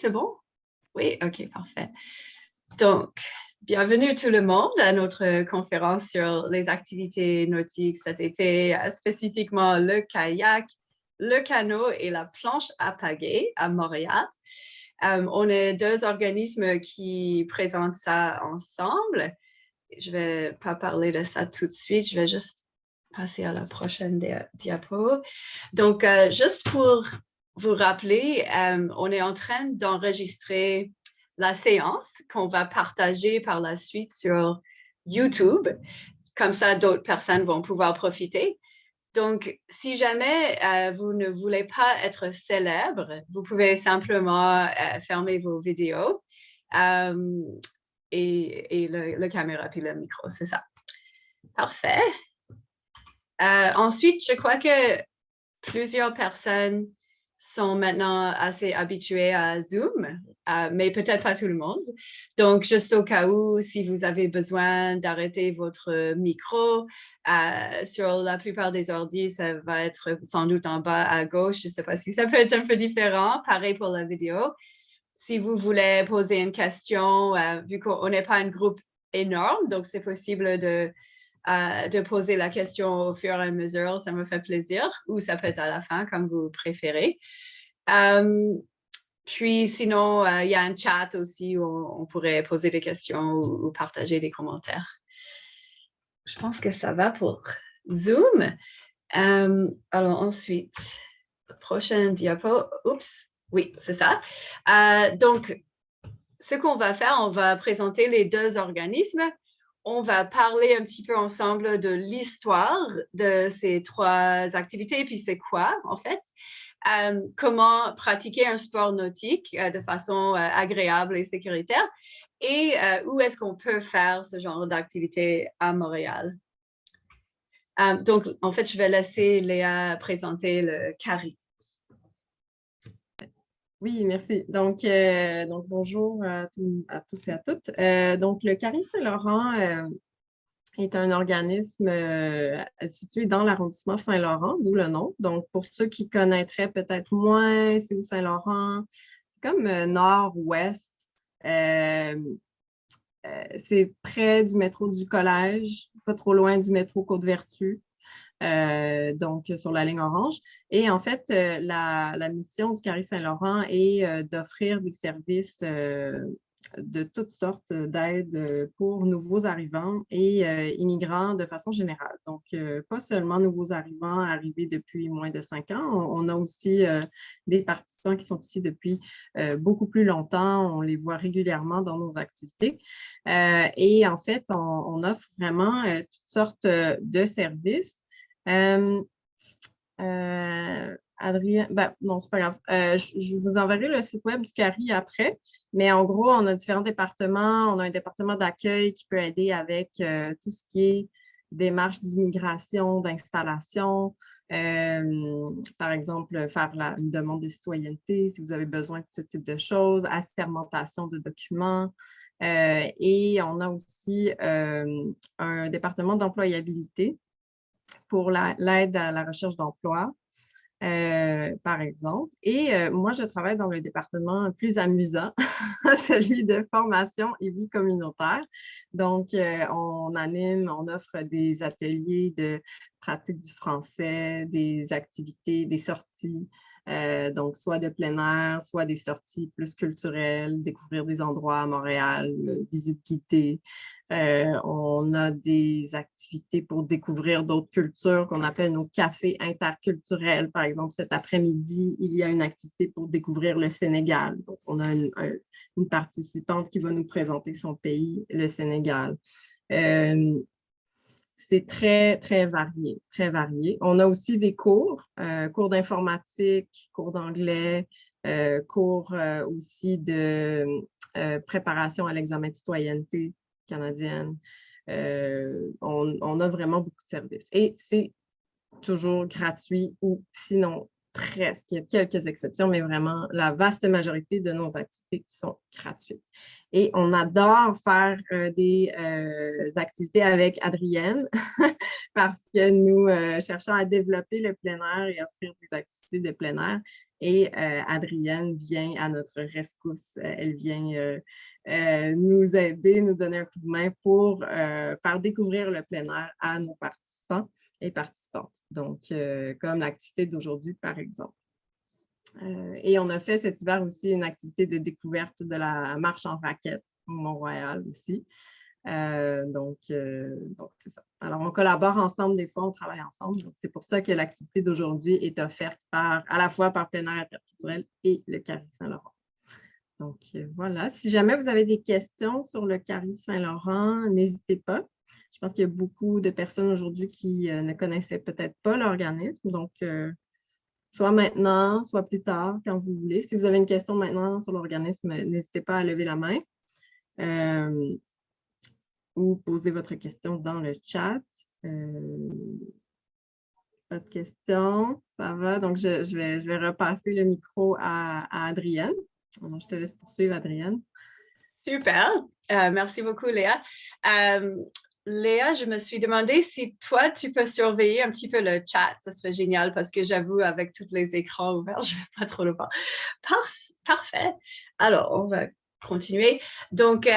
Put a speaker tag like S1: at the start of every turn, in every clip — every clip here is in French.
S1: C'est bon? Oui, OK, parfait. Donc, bienvenue tout le monde à notre conférence sur les activités nautiques cet été, spécifiquement le kayak, le canot et la planche à pagaie à Montréal. On est deux organismes qui présentent ça ensemble. Je ne vais pas parler de ça tout de suite, je vais juste passer à la prochaine diapo. Donc, juste pour vous rappeler, on est en train d'enregistrer la séance qu'on va partager par la suite sur YouTube. Comme ça, d'autres personnes vont pouvoir profiter. Donc, si jamais vous ne voulez pas être célèbre, vous pouvez simplement fermer vos vidéos et le caméra puis le micro, c'est ça. Parfait. Ensuite, je crois que plusieurs personnes sont maintenant assez habituées à Zoom, mais peut-être pas tout le monde. Donc, juste au cas où, si vous avez besoin d'arrêter votre micro, sur la plupart des ordi, ça va être sans doute en bas à gauche. Je ne sais pas si ça peut être un peu différent. Pareil pour la vidéo. Si vous voulez poser une question, vu qu'on n'est pas un groupe énorme, donc c'est possible de poser la question au fur et à mesure, ça me fait plaisir, ou ça peut être à la fin, comme vous préférez. Puis sinon, il y a un chat aussi où on pourrait poser des questions ou partager des commentaires. Je pense que ça va pour Zoom. Alors ensuite, prochaine diapo. Oups, oui, c'est ça. Donc, ce qu'on va faire, on va présenter les deux organismes. On va parler un petit peu ensemble de l'histoire de ces trois activités, puis c'est quoi, en fait. Comment pratiquer un sport nautique de façon agréable et sécuritaire, et où est-ce qu'on peut faire ce genre d'activité à Montréal. Donc, en fait, je vais laisser Léa présenter le CARI.
S2: Oui, merci. Donc bonjour à tous et à toutes. Donc, le CARI Saint-Laurent est un organisme situé dans l'arrondissement Saint-Laurent, d'où le nom. Donc, pour ceux qui connaîtraient peut-être moins, c'est où Saint-Laurent? C'est comme nord-ouest. C'est près du métro du Collège, pas trop loin du métro Côte-Vertu. Donc sur la ligne orange. Et en fait, la mission du CARI Saint-Laurent est d'offrir des services de toutes sortes d'aides pour nouveaux arrivants et immigrants de façon générale. Donc, pas seulement nouveaux arrivants arrivés depuis moins de 5 ans, on a aussi des participants qui sont ici depuis beaucoup plus longtemps. On les voit régulièrement dans nos activités. Et en fait, on offre vraiment toutes sortes de services. Adrien, non, c'est pas grave. Je vous enverrai le site web du CARI après, mais en gros, on a différents départements. On a un département d'accueil qui peut aider avec tout ce qui est démarches d'immigration, d'installation. Par exemple, faire une demande de citoyenneté si vous avez besoin de ce type de choses, assermentation de documents. Et on a aussi un département d'employabilité pour l'aide à la recherche d'emploi, par exemple. Et moi, je travaille dans le département plus amusant, celui de formation et vie communautaire. Donc, on anime, on offre des ateliers de pratique du français, des activités, des sorties, donc soit de plein air, soit des sorties plus culturelles, découvrir des endroits à Montréal, visite guidée. On a des activités pour découvrir d'autres cultures qu'on appelle nos cafés interculturels. Par exemple, cet après-midi, il y a une activité pour découvrir le Sénégal. Donc, on a une participante qui va nous présenter son pays, le Sénégal. C'est très, très varié, très varié. On a aussi des cours, cours d'informatique, cours d'anglais, cours aussi de préparation à l'examen de citoyenneté canadienne. On a vraiment beaucoup de services. Et c'est toujours gratuit ou sinon presque. Il y a quelques exceptions, mais vraiment la vaste majorité de nos activités sont gratuites. Et on adore faire des activités avec Adrienne parce que nous cherchons à développer le plein air et offrir des activités de plein air. Et Adrienne vient à notre rescousse. Elle vient nous aider, nous donner un coup de main pour faire découvrir le plein air à nos participants et participantes. Donc, comme l'activité d'aujourd'hui, par exemple. Et on a fait cet hiver aussi une activité de découverte de la marche en raquette au Mont-Royal aussi. Donc c'est ça. Alors, on collabore ensemble, des fois, on travaille ensemble. Donc, c'est pour ça que l'activité d'aujourd'hui est offerte à la fois par Plein Air Interculturel et le Carré Saint-Laurent. Donc, voilà. Si jamais vous avez des questions sur le Carré Saint-Laurent, n'hésitez pas. Je pense qu'il y a beaucoup de personnes aujourd'hui qui ne connaissaient peut-être pas l'organisme. Donc, soit maintenant, soit plus tard, quand vous voulez. Si vous avez une question maintenant sur l'organisme, n'hésitez pas à lever la main ou poser votre question dans le chat. Pas de questions, ça va. Donc, je vais repasser le micro à Adrienne. Alors, je te laisse poursuivre, Adrienne.
S1: Super. Merci beaucoup, Léa. Léa, je me suis demandé si toi, tu peux surveiller un petit peu le chat. Ce serait génial parce que j'avoue, avec tous les écrans ouverts, je ne vais pas trop le voir. Parfait. Alors, on va continuer. Donc,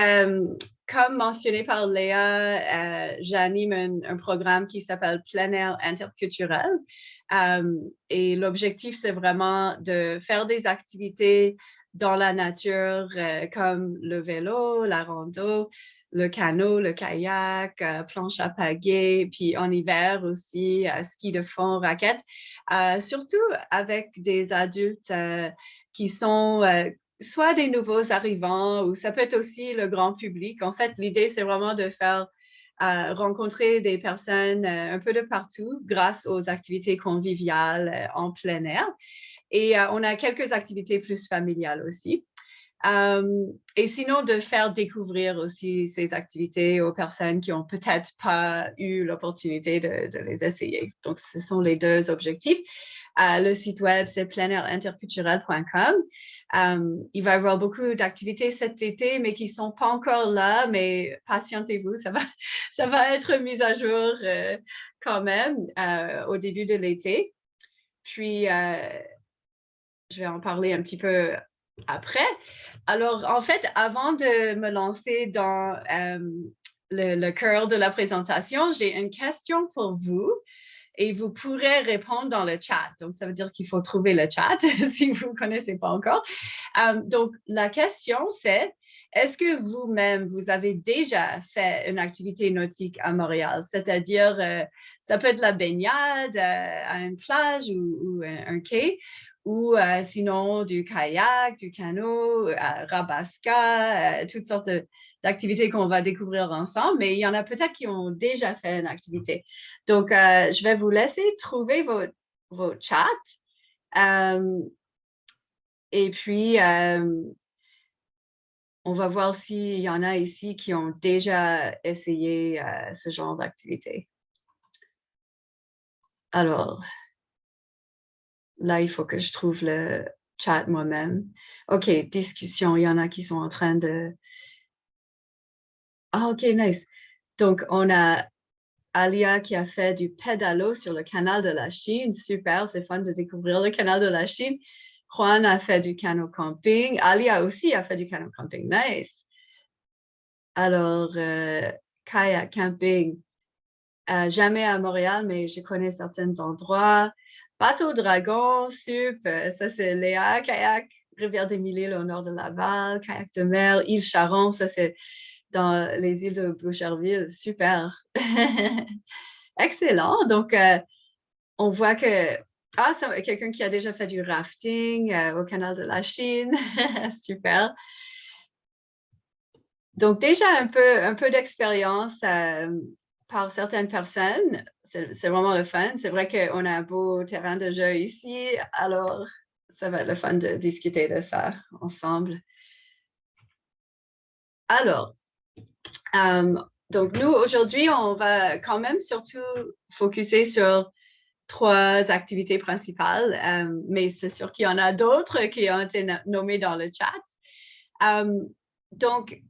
S1: comme mentionné par Léa, j'anime un programme qui s'appelle Plein Air Interculturel. Et l'objectif, c'est vraiment de faire des activités dans la nature, comme le vélo, la rando, le canot, le kayak, planche à pagaie, puis en hiver aussi, ski de fond, raquettes, surtout avec des adultes qui sont soit des nouveaux arrivants ou ça peut être aussi le grand public. En fait, l'idée, c'est vraiment de faire rencontrer des personnes un peu de partout grâce aux activités conviviales en plein air. Et on a quelques activités plus familiales aussi. Et sinon, de faire découvrir aussi ces activités aux personnes qui n'ont peut-être pas eu l'opportunité de les essayer. Donc, ce sont les deux objectifs. Le site web, c'est pleinair-interculturel.com. Il va y avoir beaucoup d'activités cet été, mais qui ne sont pas encore là, mais patientez-vous, ça va être mis à jour quand même au début de l'été. Puis, je vais en parler un petit peu après. Alors, en fait, avant de me lancer dans le cœur de la présentation, j'ai une question pour vous et vous pourrez répondre dans le chat. Donc, ça veut dire qu'il faut trouver le chat si vous ne connaissez pas encore. Donc, la question, c'est, est-ce que vous-même, vous avez déjà fait une activité nautique à Montréal? C'est-à-dire, ça peut être la baignade à une plage ou un quai, ou sinon du kayak, du canot, rabasca, toutes sortes d'activités qu'on va découvrir ensemble, mais il y en a peut-être qui ont déjà fait une activité. Donc, je vais vous laisser trouver vos chats. Et puis, on va voir s'il y en a ici qui ont déjà essayé ce genre d'activité. Alors, là, il faut que je trouve le chat moi-même. OK, discussion, il y en a qui sont en train de... Ah, OK, nice. Donc, on a Alia qui a fait du pédalo sur le canal de la Chine. Super, c'est fun de découvrir le canal de la Chine. Juan a fait du canot camping. Alia aussi a fait du canot camping. Nice. Alors, kayak camping. Jamais à Montréal, mais je connais certains endroits. Bateau dragon, sup, ça c'est Léa. Kayak, Rivière-des-Mille, au nord de Laval. Kayak de mer, île Charon, ça c'est dans les îles de Boucherville. Super. Excellent. Donc, on voit que quelqu'un qui a déjà fait du rafting au canal de la Chine. Super. Donc, déjà un peu d'expérience par certaines personnes. C'est vraiment le fun. C'est vrai qu'on a un beau terrain de jeu ici. Alors, ça va être le fun de discuter de ça ensemble. Alors, donc nous, aujourd'hui, on va quand même surtout focuser sur 3 activités principales, mais c'est sûr qu'il y en a d'autres qui ont été nommées dans le chat. Donc,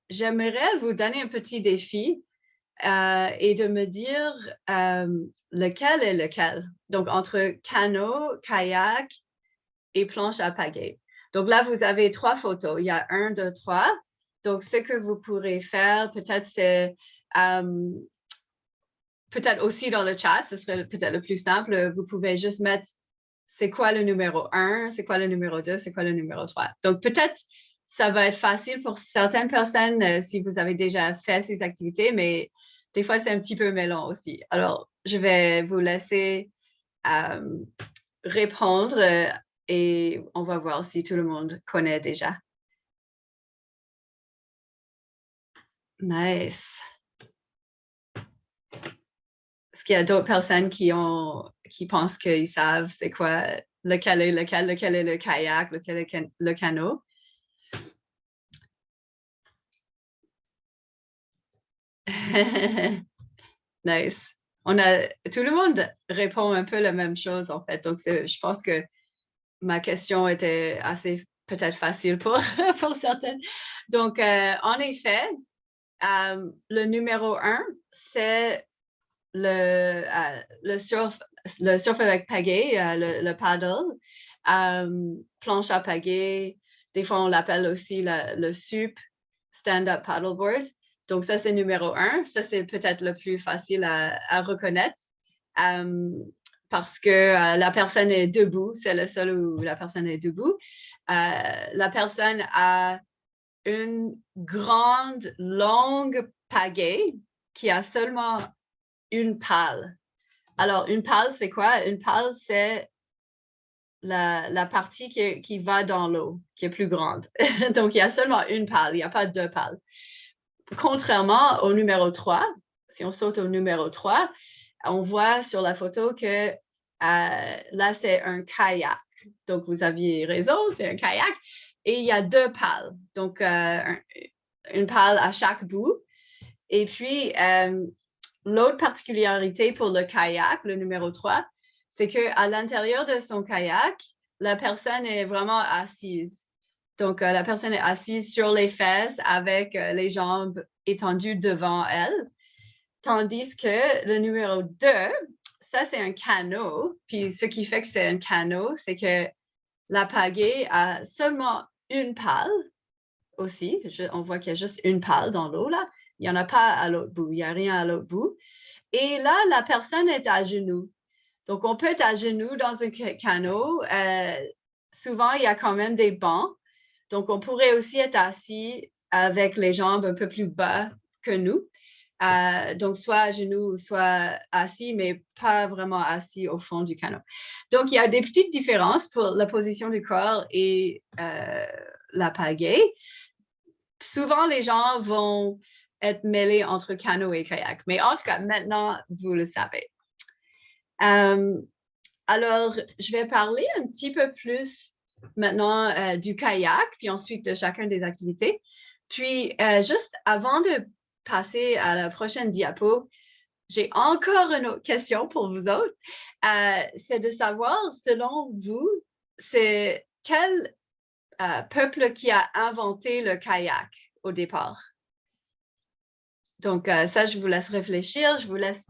S1: j'aimerais vous donner un petit défi et de me dire lequel est lequel. Donc, entre canot, kayak, et planche à pagaie. Donc là, vous avez 3 photos. Il y a 1, 2, 3. Donc, ce que vous pourrez faire, peut-être, c'est peut-être aussi dans le chat, ce serait peut-être le plus simple. Vous pouvez juste mettre c'est quoi le numéro 1, c'est quoi le numéro 2, c'est quoi le numéro 3. Donc, peut-être ça va être facile pour certaines personnes si vous avez déjà fait ces activités, mais des fois, c'est un petit peu mêlant aussi. Alors, je vais vous laisser répondre et on va voir si tout le monde connaît déjà. Nice. Est-ce qu'il y a d'autres personnes qui pensent qu'ils savent c'est quoi, lequel est le kayak, lequel est le canot? Nice. Tout le monde répond un peu la même chose en fait. Donc, je pense que ma question était assez peut-être facile pour, pour certaines. Donc, en effet, le numéro 1, c'est le surf avec pagaie, le paddle, planche à pagaie. Des fois, on l'appelle aussi le SUP, stand-up paddleboard. Donc, ça, c'est numéro 1. Ça, c'est peut-être le plus facile à reconnaître parce que la personne est debout. C'est le seul où la personne est debout. La personne a une grande, longue pagaie qui a seulement une pale. Alors, une pale, c'est quoi? Une pale, c'est la partie qui va dans l'eau, qui est plus grande. Donc, il y a seulement une pale, il n'y a pas deux pales. Contrairement au numéro 3, si on saute au numéro 3, on voit sur la photo que là, c'est un kayak. Donc, vous aviez raison, c'est un kayak. Et il y a 2 pales. Donc, une pale à chaque bout. Et puis, l'autre particularité pour le kayak, le numéro 3, c'est qu'à l'intérieur de son kayak, la personne est vraiment assise. Donc, la personne est assise sur les fesses avec les jambes étendues devant elle. Tandis que le numéro 2, ça, c'est un canot. Puis, ce qui fait que c'est un canot, c'est que la pagaie a seulement une pale aussi. On voit qu'il y a juste une pale dans l'eau, là. Il n'y en a pas à l'autre bout. Il n'y a rien à l'autre bout. Et là, la personne est à genoux. Donc, on peut être à genoux dans un canot. Souvent, il y a quand même des bancs. Donc, on pourrait aussi être assis avec les jambes un peu plus bas que nous. Donc, soit à genoux, soit assis, mais pas vraiment assis au fond du canot. Donc, il y a des petites différences pour la position du corps et la pagaie. Souvent, les gens vont être mêlés entre canot et kayak. Mais en tout cas, maintenant, vous le savez. Alors, je vais parler un petit peu plus maintenant du kayak, puis ensuite de chacune des activités. Puis, juste avant de passer à la prochaine diapo, j'ai encore une autre question pour vous autres. C'est de savoir, selon vous, c'est quel peuple qui a inventé le kayak au départ? Donc, ça, je vous laisse réfléchir. Je vous laisse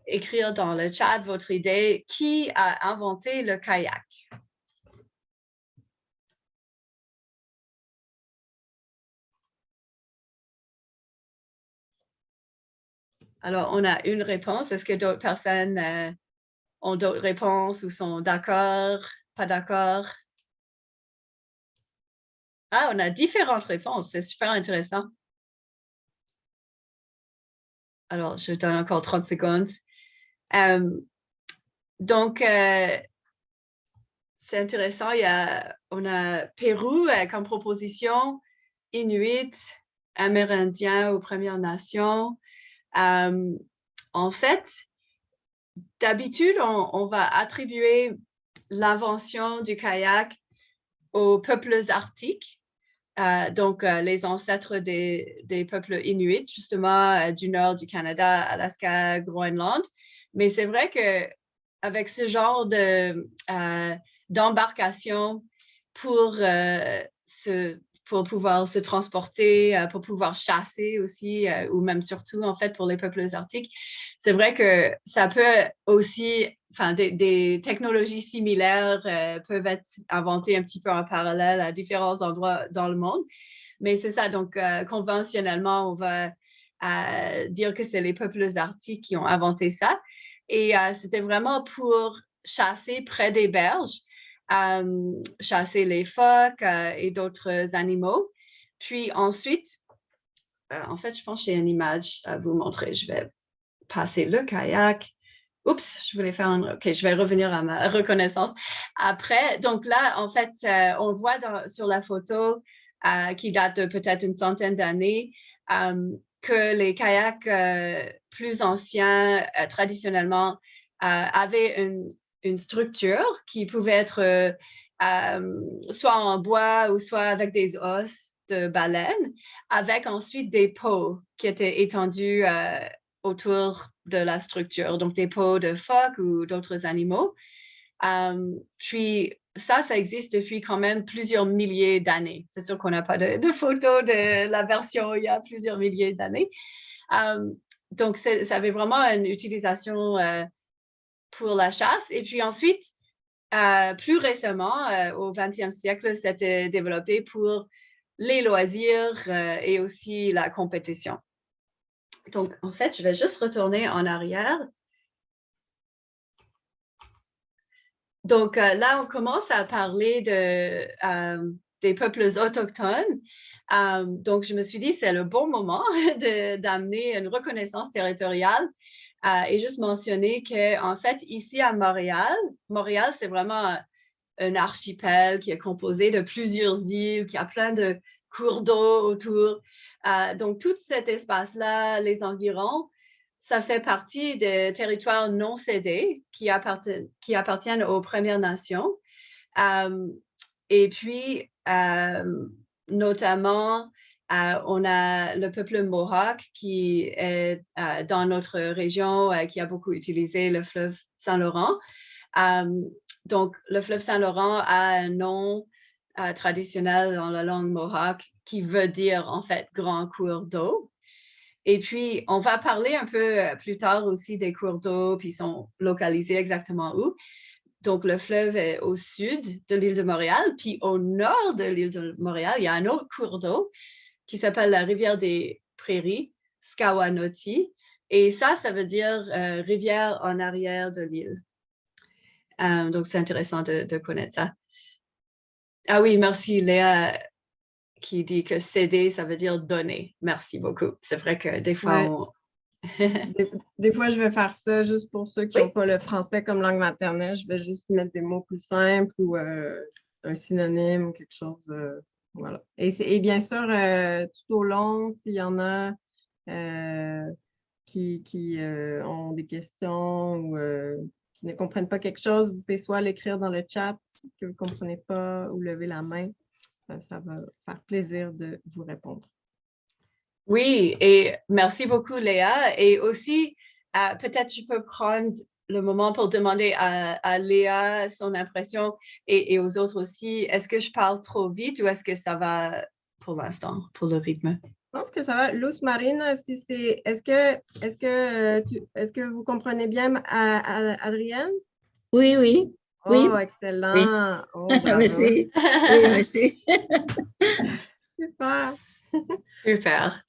S1: écrire dans le chat votre idée. Qui a inventé le kayak? Alors, on a une réponse. Est-ce que d'autres personnes ont d'autres réponses ou sont d'accord, pas d'accord? Ah, on a différentes réponses. C'est super intéressant. Alors, je donne encore 30 secondes. Donc, c'est intéressant. On a Pérou comme proposition, Inuit, Amérindiens ou Premières Nations. En fait, d'habitude, on va attribuer l'invention du kayak aux peuples arctiques, donc les ancêtres des peuples inuits, justement, du nord du Canada, Alaska, Groenland. Mais c'est vrai qu'avec ce genre d'embarcation pour se pour pouvoir se transporter, pour pouvoir chasser aussi, ou même surtout, en fait, pour les peuples arctiques. C'est vrai que ça peut aussi, enfin, des technologies similaires peuvent être inventées un petit peu en parallèle à différents endroits dans le monde. Mais c'est ça, donc conventionnellement, on va dire que c'est les peuples arctiques qui ont inventé ça. Et c'était vraiment pour chasser près des berges, chasser les phoques et d'autres animaux. Puis ensuite, en fait, je pense que j'ai une image à vous montrer. Je vais passer le kayak. Oups, je voulais faire un... OK, je vais revenir à ma reconnaissance. Après, donc là, en fait, on voit sur la photo qui date de peut-être une centaine d'années que les kayaks plus anciens, traditionnellement, avaient une structure qui pouvait être soit en bois ou soit avec des os de baleine, avec ensuite des peaux qui étaient étendues autour de la structure, donc des peaux de phoques ou d'autres animaux. Puis ça existe depuis quand même plusieurs milliers d'années. C'est sûr qu'on n'a pas de photos de la version il y a plusieurs milliers d'années. Donc, ça avait vraiment une utilisation pour la chasse. Et puis ensuite, plus récemment, au 20e siècle, c'était développé pour les loisirs et aussi la compétition. Donc, en fait, je vais juste retourner en arrière. Donc, là, on commence à parler des peuples autochtones. Donc, je me suis dit, c'est le bon moment d'amener une reconnaissance territoriale et juste mentionner qu'en fait, ici à Montréal, c'est vraiment un archipel qui est composé de plusieurs îles, qui a plein de cours d'eau autour. Donc, tout cet espace-là, les environs, ça fait partie des territoires non cédés qui appartiennent aux Premières Nations. Et puis, notamment, on a le peuple Mohawk qui est dans notre région, qui a beaucoup utilisé le fleuve Saint-Laurent. Donc, le fleuve Saint-Laurent a un nom traditionnel dans la langue Mohawk qui veut dire, en fait, grand cours d'eau. Et puis, on va parler un peu plus tard aussi des cours d'eau, puis ils sont localisés exactement où. Donc, le fleuve est au sud de l'île de Montréal, puis au nord de l'île de Montréal, il y a un autre cours d'eau qui s'appelle la rivière des Prairies, Scawanoti. Et ça veut dire rivière en arrière de l'île. Donc, c'est intéressant de connaître ça. Ah oui, merci Léa qui dit que céder, ça veut dire donner. Merci beaucoup. C'est vrai que des fois,
S2: Ouais.
S1: on...
S2: Des fois, je vais faire ça juste pour ceux qui n'ont
S1: Oui,
S2: pas le français comme langue maternelle. Je vais juste mettre des mots plus simples ou un synonyme ou quelque chose. Voilà. Et bien sûr, tout au long, s'il y en a qui ont des questions ou qui ne comprennent pas quelque chose, vous pouvez soit l'écrire dans le chat que vous ne comprenez pas ou lever la main. Ça va faire plaisir de vous répondre.
S1: oui, et merci beaucoup Léa. Et aussi, peut-être je peux prendre le moment pour demander à Léa son impression et aux autres aussi, est-ce que je parle trop vite ou est-ce que ça va pour l'instant, pour le rythme?
S2: Je pense que ça va. Luz Marine, si c'est. Est-ce que vous comprenez bien Adrienne?
S3: Oui, oui,
S2: Oh,
S3: oui, oui.
S2: excellent. Oh, bravo.
S3: Merci. Oui, merci.
S2: Super.
S1: Super.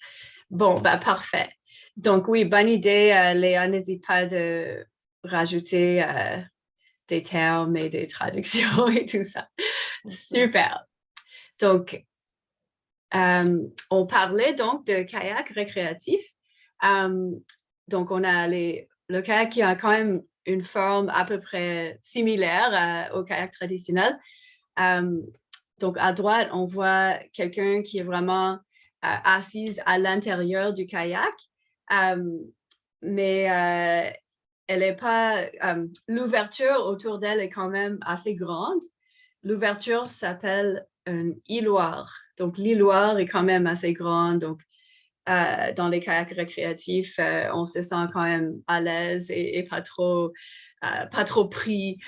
S1: Bon, bah parfait. Donc oui, bonne idée, Léa. N'hésite pas de rajouter des termes et des traductions et tout ça. Super. Donc, on parlait donc de kayak récréatif. Donc, on a le kayak qui a quand même une forme à peu près similaire au kayak traditionnel. Donc, à droite, on voit quelqu'un qui est vraiment assise à l'intérieur du kayak, mais elle est pas. L'ouverture autour d'elle est quand même assez grande. L'ouverture s'appelle un îloir. Donc, l'îloir est quand même assez grand. Donc, dans les kayaks récréatifs, on se sent quand même à l'aise et pas trop pris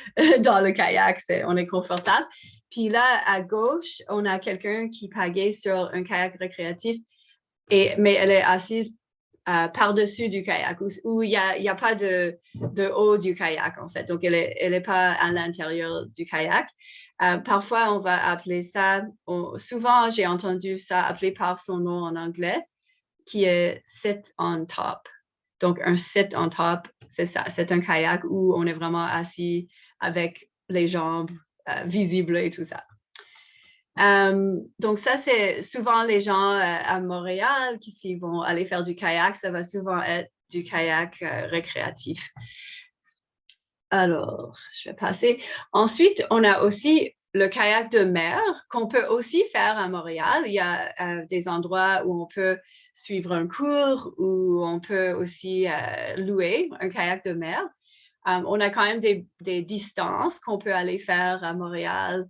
S1: dans le kayak. On est confortable. Puis là, à gauche, on a quelqu'un qui pagaie sur un kayak récréatif, mais elle est assise par-dessus du kayak, où il n'y a pas de haut du kayak, en fait. Donc, elle est pas à l'intérieur du kayak. Parfois, on va appeler ça, souvent, j'ai entendu ça appelé par son nom en anglais, qui est sit on top. Donc, un sit on top, c'est ça. C'est un kayak où on est vraiment assis avec les jambes visibles et tout ça. Donc, ça, c'est souvent les gens à Montréal qui vont aller faire du kayak. Ça va souvent être du kayak récréatif. Alors, je vais passer. Ensuite, on a aussi le kayak de mer qu'on peut aussi faire à Montréal. Il y a des endroits où on peut suivre un cours, où on peut aussi louer un kayak de mer. On a quand même des distances qu'on peut aller faire à Montréal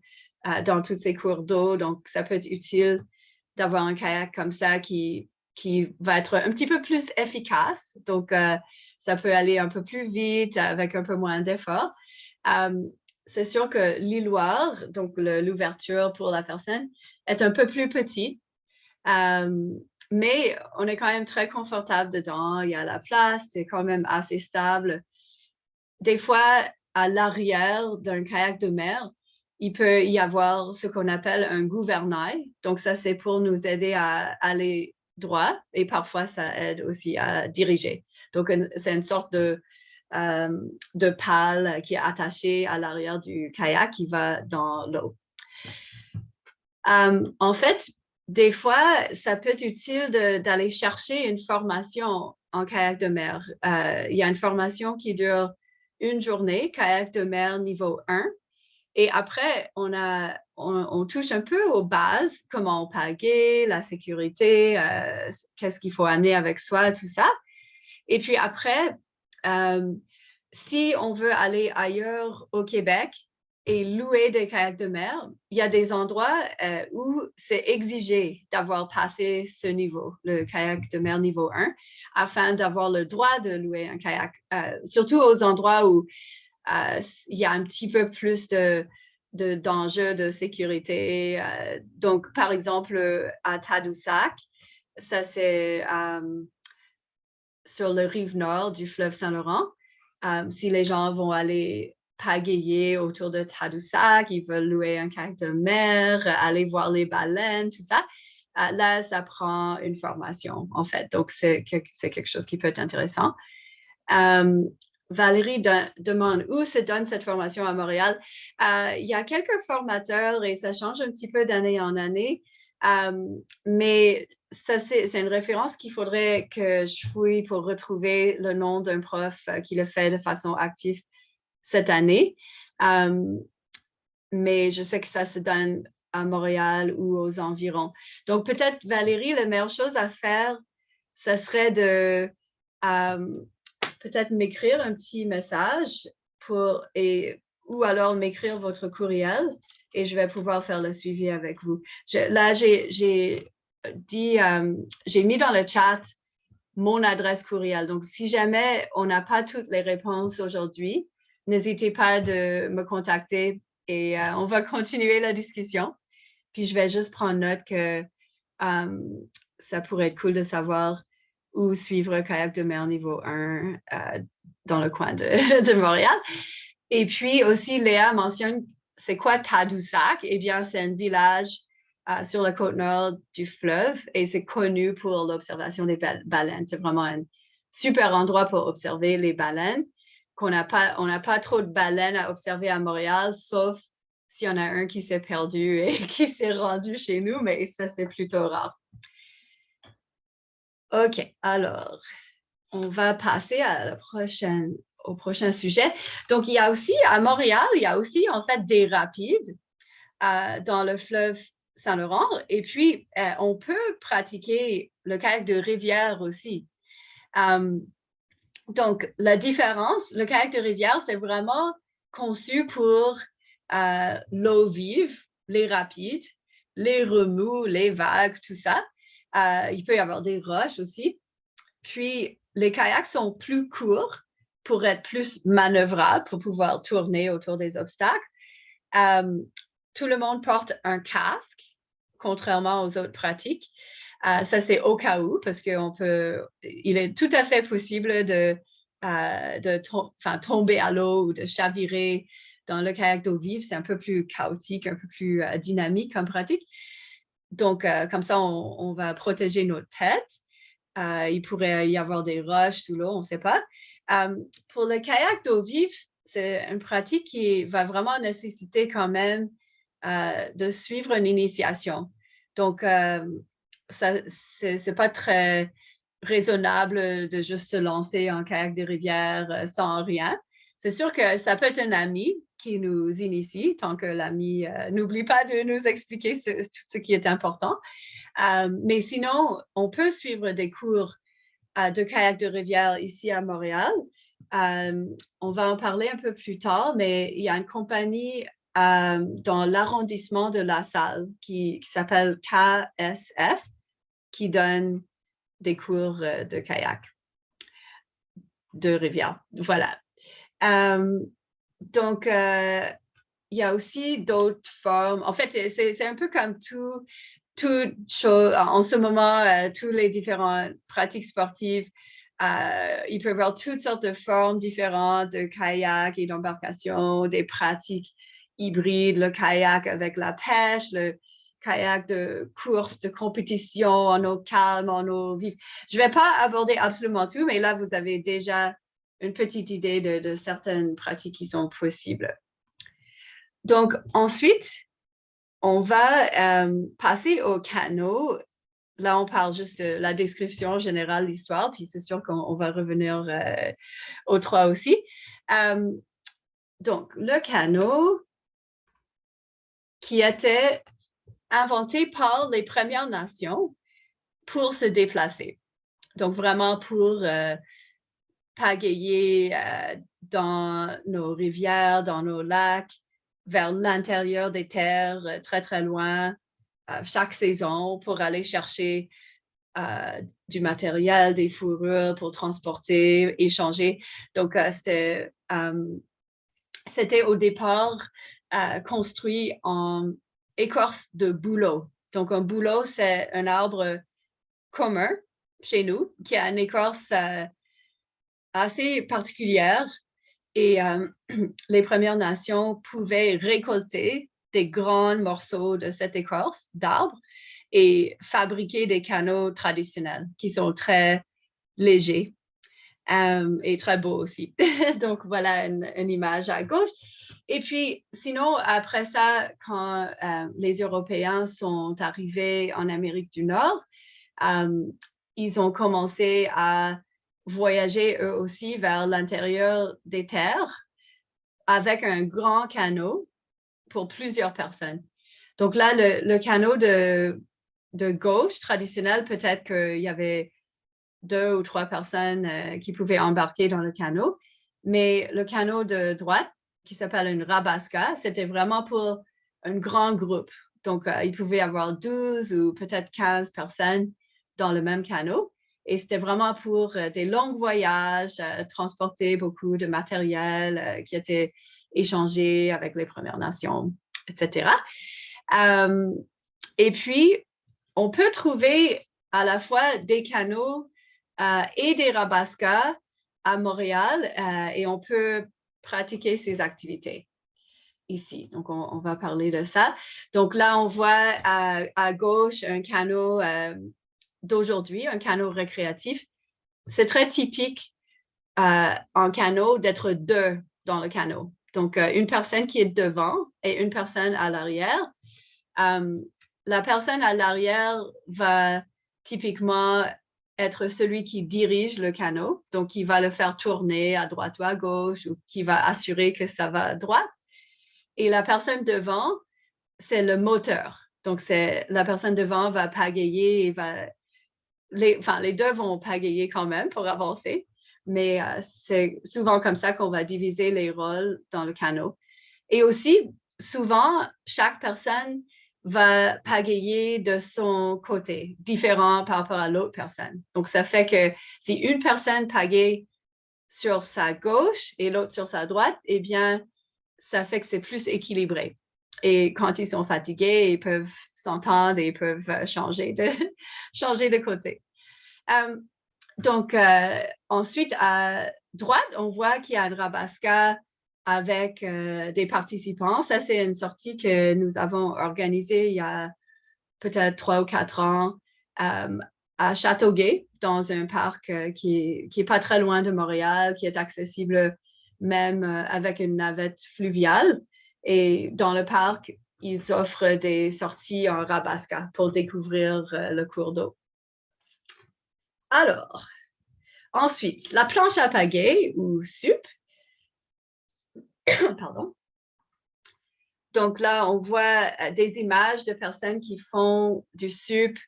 S1: dans tous ces cours d'eau. Donc, ça peut être utile d'avoir un kayak comme ça qui va être un petit peu plus efficace. Donc, ça peut aller un peu plus vite avec un peu moins d'effort. C'est sûr que l'îloir, donc l'ouverture pour la personne, est un peu plus petit. Mais on est quand même très confortable dedans. Il y a la place, c'est quand même assez stable. Des fois, à l'arrière d'un kayak de mer, il peut y avoir ce qu'on appelle un gouvernail. Donc, ça, c'est pour nous aider à aller droit et parfois, ça aide aussi à diriger. Donc, c'est une sorte de pale qui est attachée à l'arrière du kayak qui va dans l'eau. En fait, des fois, ça peut être utile d'aller chercher une formation en kayak de mer. Il y a une formation qui dure une journée, kayak de mer niveau 1. Et après, on touche un peu aux bases, comment on pagaie, la sécurité, qu'est-ce qu'il faut amener avec soi, tout ça. Et puis après, si on veut aller ailleurs au Québec et louer des kayaks de mer, il y a des endroits où c'est exigé d'avoir passé ce niveau, le kayak de mer niveau 1, afin d'avoir le droit de louer un kayak, surtout aux endroits où il y a un petit peu plus d'enjeux de sécurité. Donc, par exemple, à Tadoussac, ça c'est sur le rive nord du fleuve Saint-Laurent. Si les gens vont aller pagayer autour de Tadoussac, ils veulent louer un kayak de mer, aller voir les baleines, tout ça. Là, ça prend une formation, en fait. Donc, c'est quelque chose qui peut être intéressant. Valérie demande où se donne cette formation à Montréal. Il y a quelques formateurs et ça change un petit peu d'année en année. Mais ça, c'est une référence qu'il faudrait que je fouille pour retrouver le nom d'un prof qui le fait de façon active cette année. Mais je sais que ça se donne à Montréal ou aux environs. Donc, peut-être, Valérie, la meilleure chose à faire, ça serait de peut-être m'écrire un petit message ou alors m'écrire votre courriel et je vais pouvoir faire le suivi avec vous. Là, j'ai mis dans le chat mon adresse courriel. Donc, si jamais on n'a pas toutes les réponses aujourd'hui, n'hésitez pas de me contacter et on va continuer la discussion. Puis, je vais juste prendre note que ça pourrait être cool de savoir où suivre un kayak de mer niveau 1 dans le coin de Montréal. Et puis aussi, Léa mentionne, c'est quoi Tadoussac? Eh bien, c'est un village sur la côte nord du fleuve et c'est connu pour l'observation des baleines. C'est vraiment un super endroit pour observer les baleines. On n'a pas trop de baleines à observer à Montréal, sauf s'il y en a un qui s'est perdu et qui s'est rendu chez nous, mais ça, c'est plutôt rare. OK, alors, on va passer au prochain sujet. Donc, il y a aussi, à Montréal, il y a aussi, en fait, des rapides dans le fleuve Saint-Laurent. Et puis, on peut pratiquer le kayak de rivière aussi. Donc, la différence, le kayak de rivière, c'est vraiment conçu pour l'eau vive, les rapides, les remous, les vagues, tout ça. Il peut y avoir des roches aussi. Puis, les kayaks sont plus courts pour être plus manœuvrables, pour pouvoir tourner autour des obstacles. tout le monde porte un casque, contrairement aux autres pratiques. Ça, c'est au cas où, parce il est tout à fait possible de tomber à l'eau ou de chavirer. Dans le kayak d'eau vive, c'est un peu plus chaotique, un peu plus dynamique comme pratique. Donc, comme ça, on va protéger notre tête. Il pourrait y avoir des roches sous l'eau, on ne sait pas. Pour le kayak d'eau vive, c'est une pratique qui va vraiment nécessiter quand même de suivre une initiation. Donc, c'est pas très raisonnable de juste se lancer en kayak de rivière sans rien. C'est sûr que ça peut être un ami qui nous initie, tant que l'ami n'oublie pas de nous expliquer tout ce qui est important. Mais sinon, on peut suivre des cours de kayak de rivière ici à Montréal. On va en parler un peu plus tard, mais il y a une compagnie dans l'arrondissement de La Salle qui s'appelle KSF qui donne des cours de kayak de rivière. Voilà. Donc, il y a aussi d'autres formes. En fait, c'est un peu comme toute chose. En ce moment, toutes les différentes pratiques sportives, il peut y avoir toutes sortes de formes différentes de kayak et d'embarcation, des pratiques hybrides, le kayak avec la pêche, le kayak de course, de compétition en eau calme, en eau vive. Je ne vais pas aborder absolument tout, mais là, vous avez déjà une petite idée de certaines pratiques qui sont possibles. Donc, ensuite, on va passer au canot. Là, on parle juste de la description générale de l'histoire, puis c'est sûr qu'on va revenir aux trois aussi. Donc, le canot qui était inventé par les Premières Nations pour se déplacer. Donc, vraiment pour pagayer dans nos rivières, dans nos lacs, vers l'intérieur des terres, très, très loin, chaque saison pour aller chercher du matériel, des fourrures pour transporter, échanger. Donc, c'était au départ construit en écorce de bouleau. Donc, un bouleau, c'est un arbre commun chez nous qui a une écorce assez particulière. Et les Premières Nations pouvaient récolter des grands morceaux de cette écorce d'arbre et fabriquer des canots traditionnels qui sont très légers et très beaux aussi. Donc, voilà une image à gauche. Et puis, sinon, après ça, quand les Européens sont arrivés en Amérique du Nord, ils ont commencé à voyager eux aussi vers l'intérieur des terres avec un grand canot pour plusieurs personnes. Donc là, le canot de gauche traditionnel, peut-être qu'il y avait 2 ou 3 personnes qui pouvaient embarquer dans le canot. Mais le canot de droite, qui s'appelle une rabasca, c'était vraiment pour un grand groupe. Donc, il pouvait y avoir 12 ou peut-être 15 personnes dans le même canot. Et c'était vraiment pour des longs voyages, transporter beaucoup de matériel qui était échangé avec les Premières Nations, etc. Et puis, on peut trouver à la fois des canots et des rabascas à Montréal et on peut pratiquer ces activités ici. Donc, on va parler de ça. Donc là, on voit à gauche un canot d'aujourd'hui, un canot récréatif. C'est très typique en canot d'être 2 dans le canot. Donc, une personne qui est devant et une personne à l'arrière. La personne à l'arrière va typiquement être celui qui dirige le canot, donc qui va le faire tourner à droite ou à gauche ou qui va assurer que ça va à droite. Et la personne devant, c'est le moteur. Donc, la personne devant va pagayer et les deux vont pagayer quand même pour avancer, mais c'est souvent comme ça qu'on va diviser les rôles dans le canot. Et aussi, souvent, chaque personne va pagayer de son côté, différent par rapport à l'autre personne. Donc, ça fait que si une personne pagaye sur sa gauche et l'autre sur sa droite, eh bien, ça fait que c'est plus équilibré. Et quand ils sont fatigués, ils peuvent s'entendre et ils peuvent changer de côté. Donc, ensuite, à droite, on voit qu'il y a un Rabasca avec des participants. Ça, c'est une sortie que nous avons organisée il y a peut-être 3 ou 4 ans à Châteauguay, dans un parc qui est pas très loin de Montréal, qui est accessible même avec une navette fluviale. Et dans le parc, ils offrent des sorties en Rabasca pour découvrir le cours d'eau. Alors, ensuite, la planche à pagaie ou SUP. Pardon. Donc là, on voit des images de personnes qui font du SUP.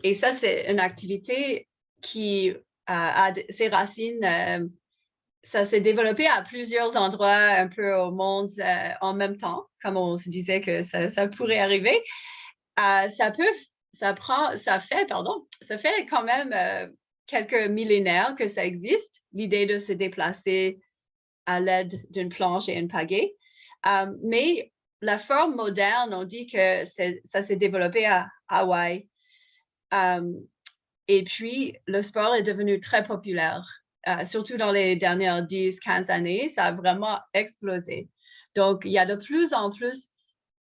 S1: Et ça, c'est une activité qui a ses racines. Ça s'est développé à plusieurs endroits un peu au monde en même temps, comme on se disait que ça pourrait arriver. Ça fait quand même quelques millénaires que ça existe, l'idée de se déplacer à l'aide d'une planche et une pagaie. Mais la forme moderne, on dit que ça s'est développé à Hawaï. Et puis, le sport est devenu très populaire, surtout dans les dernières 10-15 années. Ça a vraiment explosé. Donc, il y a de plus en plus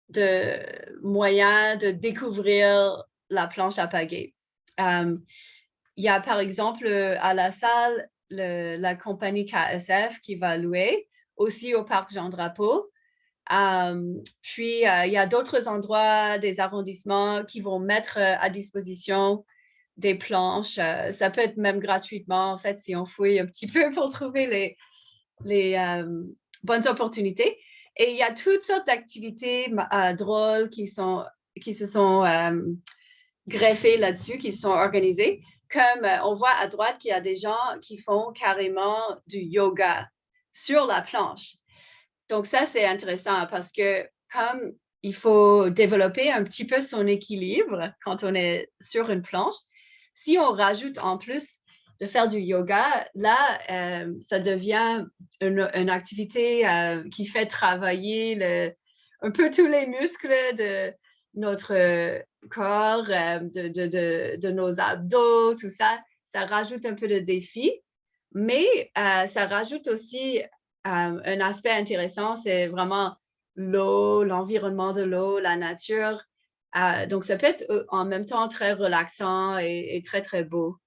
S1: de moyens de découvrir la planche à pagaie. Il y a par exemple à la salle la compagnie KSF qui va louer, aussi au parc Jean-Drapeau. Puis, il y a d'autres endroits, des arrondissements qui vont mettre à disposition des planches. Ça peut être même gratuitement, en fait, si on fouille un petit peu pour trouver les bonnes opportunités. Et il y a toutes sortes d'activités drôles qui se sont greffées là-dessus, qui sont organisées. Comme on voit à droite qu'il y a des gens qui font carrément du yoga sur la planche. Donc ça, c'est intéressant parce que comme il faut développer un petit peu son équilibre quand on est sur une planche, si on rajoute en plus de faire du yoga, là, ça devient une activité qui fait travailler un peu tous les muscles de notre corps, de nos abdos, tout ça. Ça rajoute un peu de défi, mais ça rajoute aussi un aspect intéressant, c'est vraiment l'eau, l'environnement de l'eau, la nature. Donc, ça peut être en même temps très relaxant et très, très beau.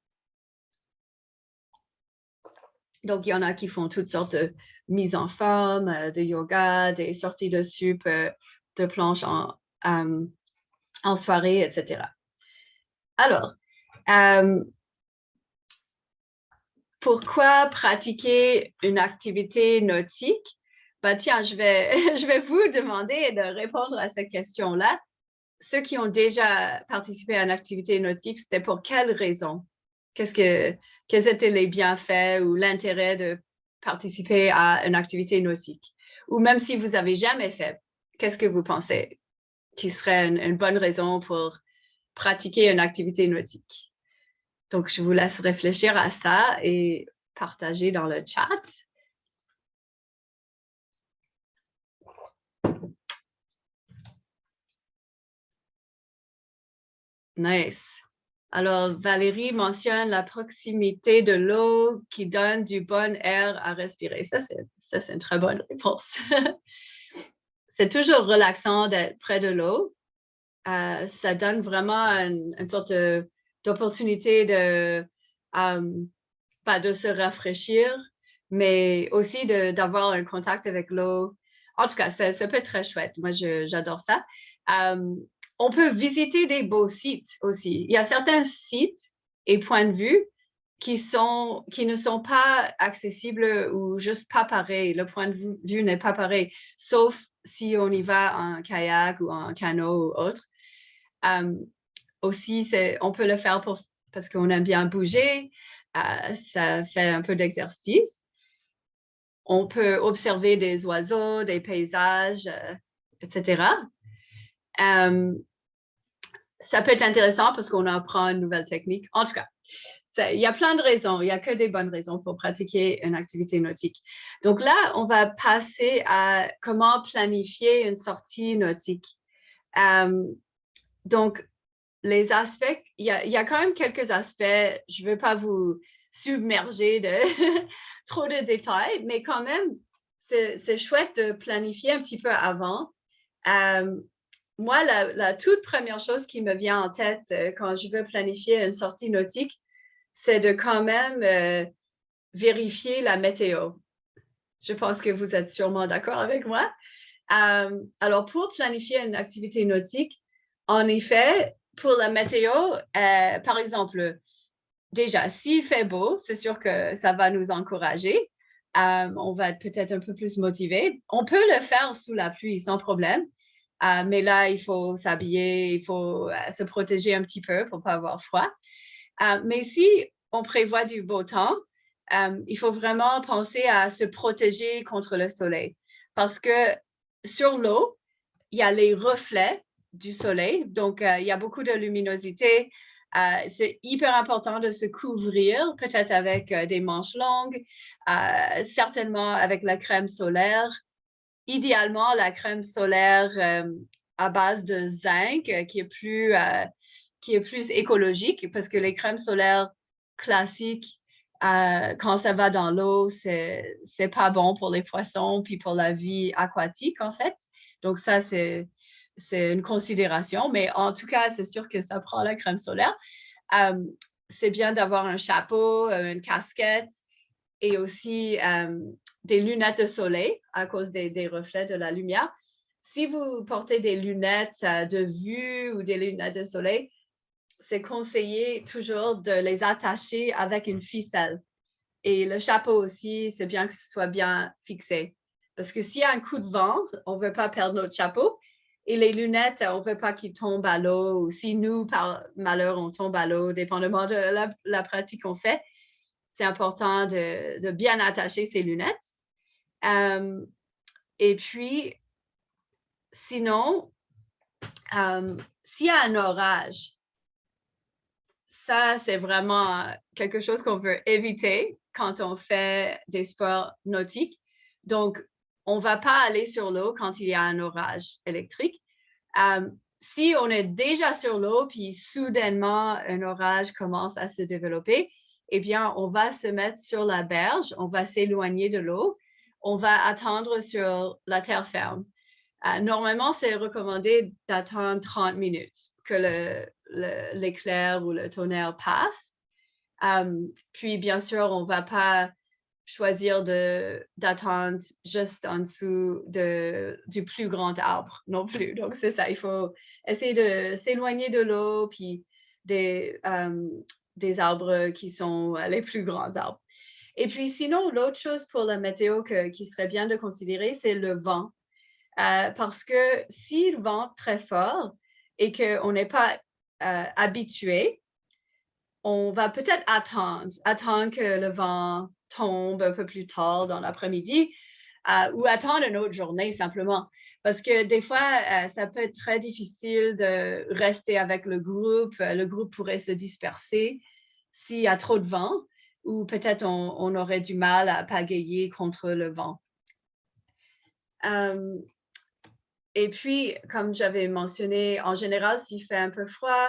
S1: Donc, il y en a qui font toutes sortes de mises en forme, de yoga, des sorties de sup, de planches en soirée, etc. Alors, pourquoi pratiquer une activité nautique? Ben, tiens, je vais vous demander de répondre à cette question-là. Ceux qui ont déjà participé à une activité nautique, c'était pour quelles raisons? Quels étaient les bienfaits ou l'intérêt de participer à une activité nautique? Ou même si vous n'avez jamais fait, qu'est-ce que vous pensez qui serait une bonne raison pour pratiquer une activité nautique? Donc, je vous laisse réfléchir à ça et partager dans le chat. Nice. Alors, Valérie mentionne la proximité de l'eau qui donne du bon air à respirer. Ça, c'est une très bonne réponse. C'est toujours relaxant d'être près de l'eau. Ça donne vraiment une sorte d'opportunité de se rafraîchir, mais aussi d'avoir un contact avec l'eau. En tout cas, ça peut être très chouette. Moi, j'adore ça. On peut visiter des beaux sites aussi. Il y a certains sites et points de vue qui ne sont pas accessibles ou juste pas pareils. Le point de vue n'est pas pareil, sauf si on y va en kayak ou en canot ou autre. Aussi, on peut le faire parce qu'on aime bien bouger. Ça fait un peu d'exercice. On peut observer des oiseaux, des paysages, etc. Ça peut être intéressant parce qu'on apprend une nouvelle technique. En tout cas, Il y a plein de raisons, il n'y a que des bonnes raisons pour pratiquer une activité nautique. Donc là, on va passer à comment planifier une sortie nautique. Donc, les aspects, il y a quand même quelques aspects, je ne veux pas vous submerger de trop de détails, mais quand même, c'est chouette de planifier un petit peu avant. Moi, la toute première chose qui me vient en tête quand je veux planifier une sortie nautique, c'est de quand même vérifier la météo. Je pense que vous êtes sûrement d'accord avec moi. Alors, pour planifier une activité nautique, en effet, pour la météo, par exemple, déjà, s'il fait beau, c'est sûr que ça va nous encourager. On va être peut-être un peu plus motivé. On peut le faire sous la pluie sans problème. Mais là, il faut s'habiller, il faut se protéger un petit peu pour ne pas avoir froid. Mais si on prévoit du beau temps, il faut vraiment penser à se protéger contre le soleil. Parce que sur l'eau, il y a les reflets du soleil. Donc, il y a beaucoup de luminosité. C'est hyper important de se couvrir, peut-être avec des manches longues, certainement avec la crème solaire. Idéalement, la crème solaire à base de zinc qui est plus écologique parce que les crèmes solaires classiques, quand ça va dans l'eau, c'est pas bon pour les poissons puis pour la vie aquatique, en fait. Donc, ça, c'est une considération. Mais en tout cas, c'est sûr que ça prend la crème solaire. C'est bien d'avoir un chapeau, une casquette et aussi des lunettes de soleil à cause des reflets de la lumière. Si vous portez des lunettes de vue ou des lunettes de soleil, c'est conseillé toujours de les attacher avec une ficelle. Et le chapeau aussi, c'est bien que ce soit bien fixé. Parce que s'il y a un coup de vent, on ne veut pas perdre notre chapeau. Et les lunettes, on ne veut pas qu'ils tombent à l'eau. Ou si nous, par malheur, on tombe à l'eau, dépendamment de la pratique qu'on fait, c'est important de bien attacher ses lunettes. Et puis, sinon, s'il y a un orage, ça, c'est vraiment quelque chose qu'on veut éviter quand on fait des sports nautiques. Donc, on ne va pas aller sur l'eau quand il y a un orage électrique. Si on est déjà sur l'eau, puis soudainement, un orage commence à se développer, eh bien, on va se mettre sur la berge, on va s'éloigner de l'eau, on va attendre sur la terre ferme. Normalement, c'est recommandé d'attendre 30 minutes que l'éclair ou le tonnerre passe. Puis, bien sûr, on ne va pas choisir d'attendre juste en dessous du plus grand arbre non plus. Donc, c'est ça, il faut essayer de s'éloigner de l'eau, puis des arbres qui sont les plus grands arbres. Et puis, sinon, l'autre chose pour la météo qui serait bien de considérer, c'est le vent. Parce que s'il vente très fort et qu'on n'est pas habitué, on va peut-être attendre que le vent tombe un peu plus tard dans l'après-midi ou attendre une autre journée simplement. Parce que des fois, ça peut être très difficile de rester avec le groupe. Le groupe pourrait se disperser s'il y a trop de vent ou peut-être on aurait du mal à pagayer contre le vent. Et puis, comme j'avais mentionné, en général, s'il fait un peu froid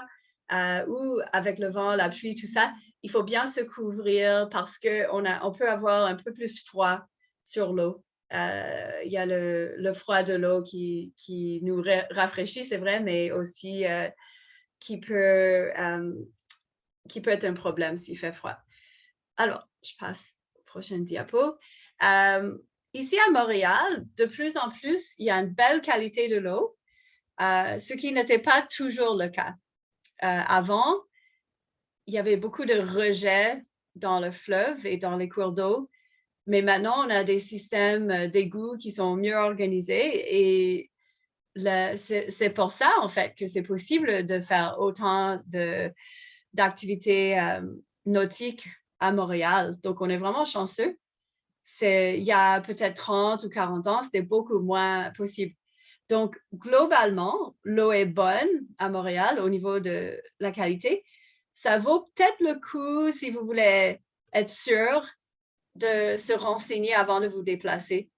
S1: ou avec le vent, la pluie, tout ça, il faut bien se couvrir parce qu'on peut avoir un peu plus froid sur l'eau. Il y a le froid de l'eau qui nous rafraîchit, c'est vrai, mais aussi qui peut être un problème s'il fait froid. Alors, je passe aux prochaines diapos. Ici à Montréal, de plus en plus, il y a une belle qualité de l'eau, ce qui n'était pas toujours le cas. Avant, il y avait beaucoup de rejets dans le fleuve et dans les cours d'eau, mais maintenant, on a des systèmes d'égouts qui sont mieux organisés et c'est pour ça, en fait, que c'est possible de faire autant d'activités nautiques à Montréal. Donc, on est vraiment chanceux. Il y a peut-être 30 ou 40 ans, c'était beaucoup moins possible. Donc, globalement, l'eau est bonne à Montréal au niveau de la qualité, ça vaut peut-être le coup, si vous voulez être sûr, de se renseigner avant de vous déplacer.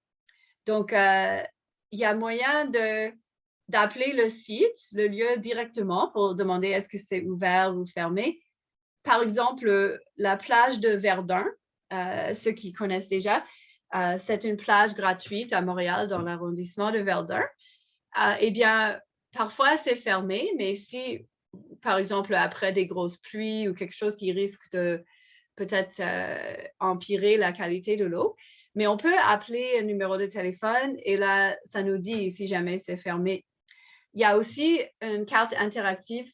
S1: Donc, il y a moyen d'appeler le site, le lieu directement pour demander est-ce que c'est ouvert ou fermé. Par exemple, la plage de Verdun, ceux qui connaissent déjà, c'est une plage gratuite à Montréal dans l'arrondissement de Verdun. Eh bien, parfois c'est fermé, mais si, par exemple, après des grosses pluies ou quelque chose qui risque de peut-être empirer la qualité de l'eau, mais on peut appeler un numéro de téléphone et là, ça nous dit si jamais c'est fermé. Il y a aussi une carte interactive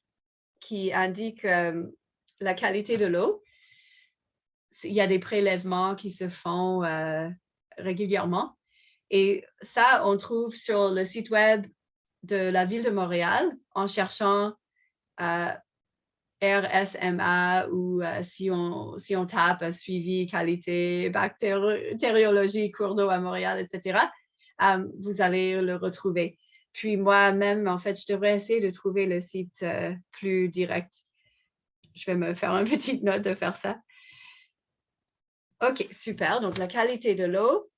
S1: qui indique la qualité de l'eau. Il y a des prélèvements qui se font régulièrement. Et ça, on trouve sur le site web de la ville de Montréal en cherchant RSMA ou si on tape suivi, qualité, bactériologie, cours d'eau à Montréal, etc., vous allez le retrouver. Puis moi-même, en fait, je devrais essayer de trouver le site plus direct. Je vais me faire une petite note de faire ça. OK, super. Donc, la qualité de l'eau.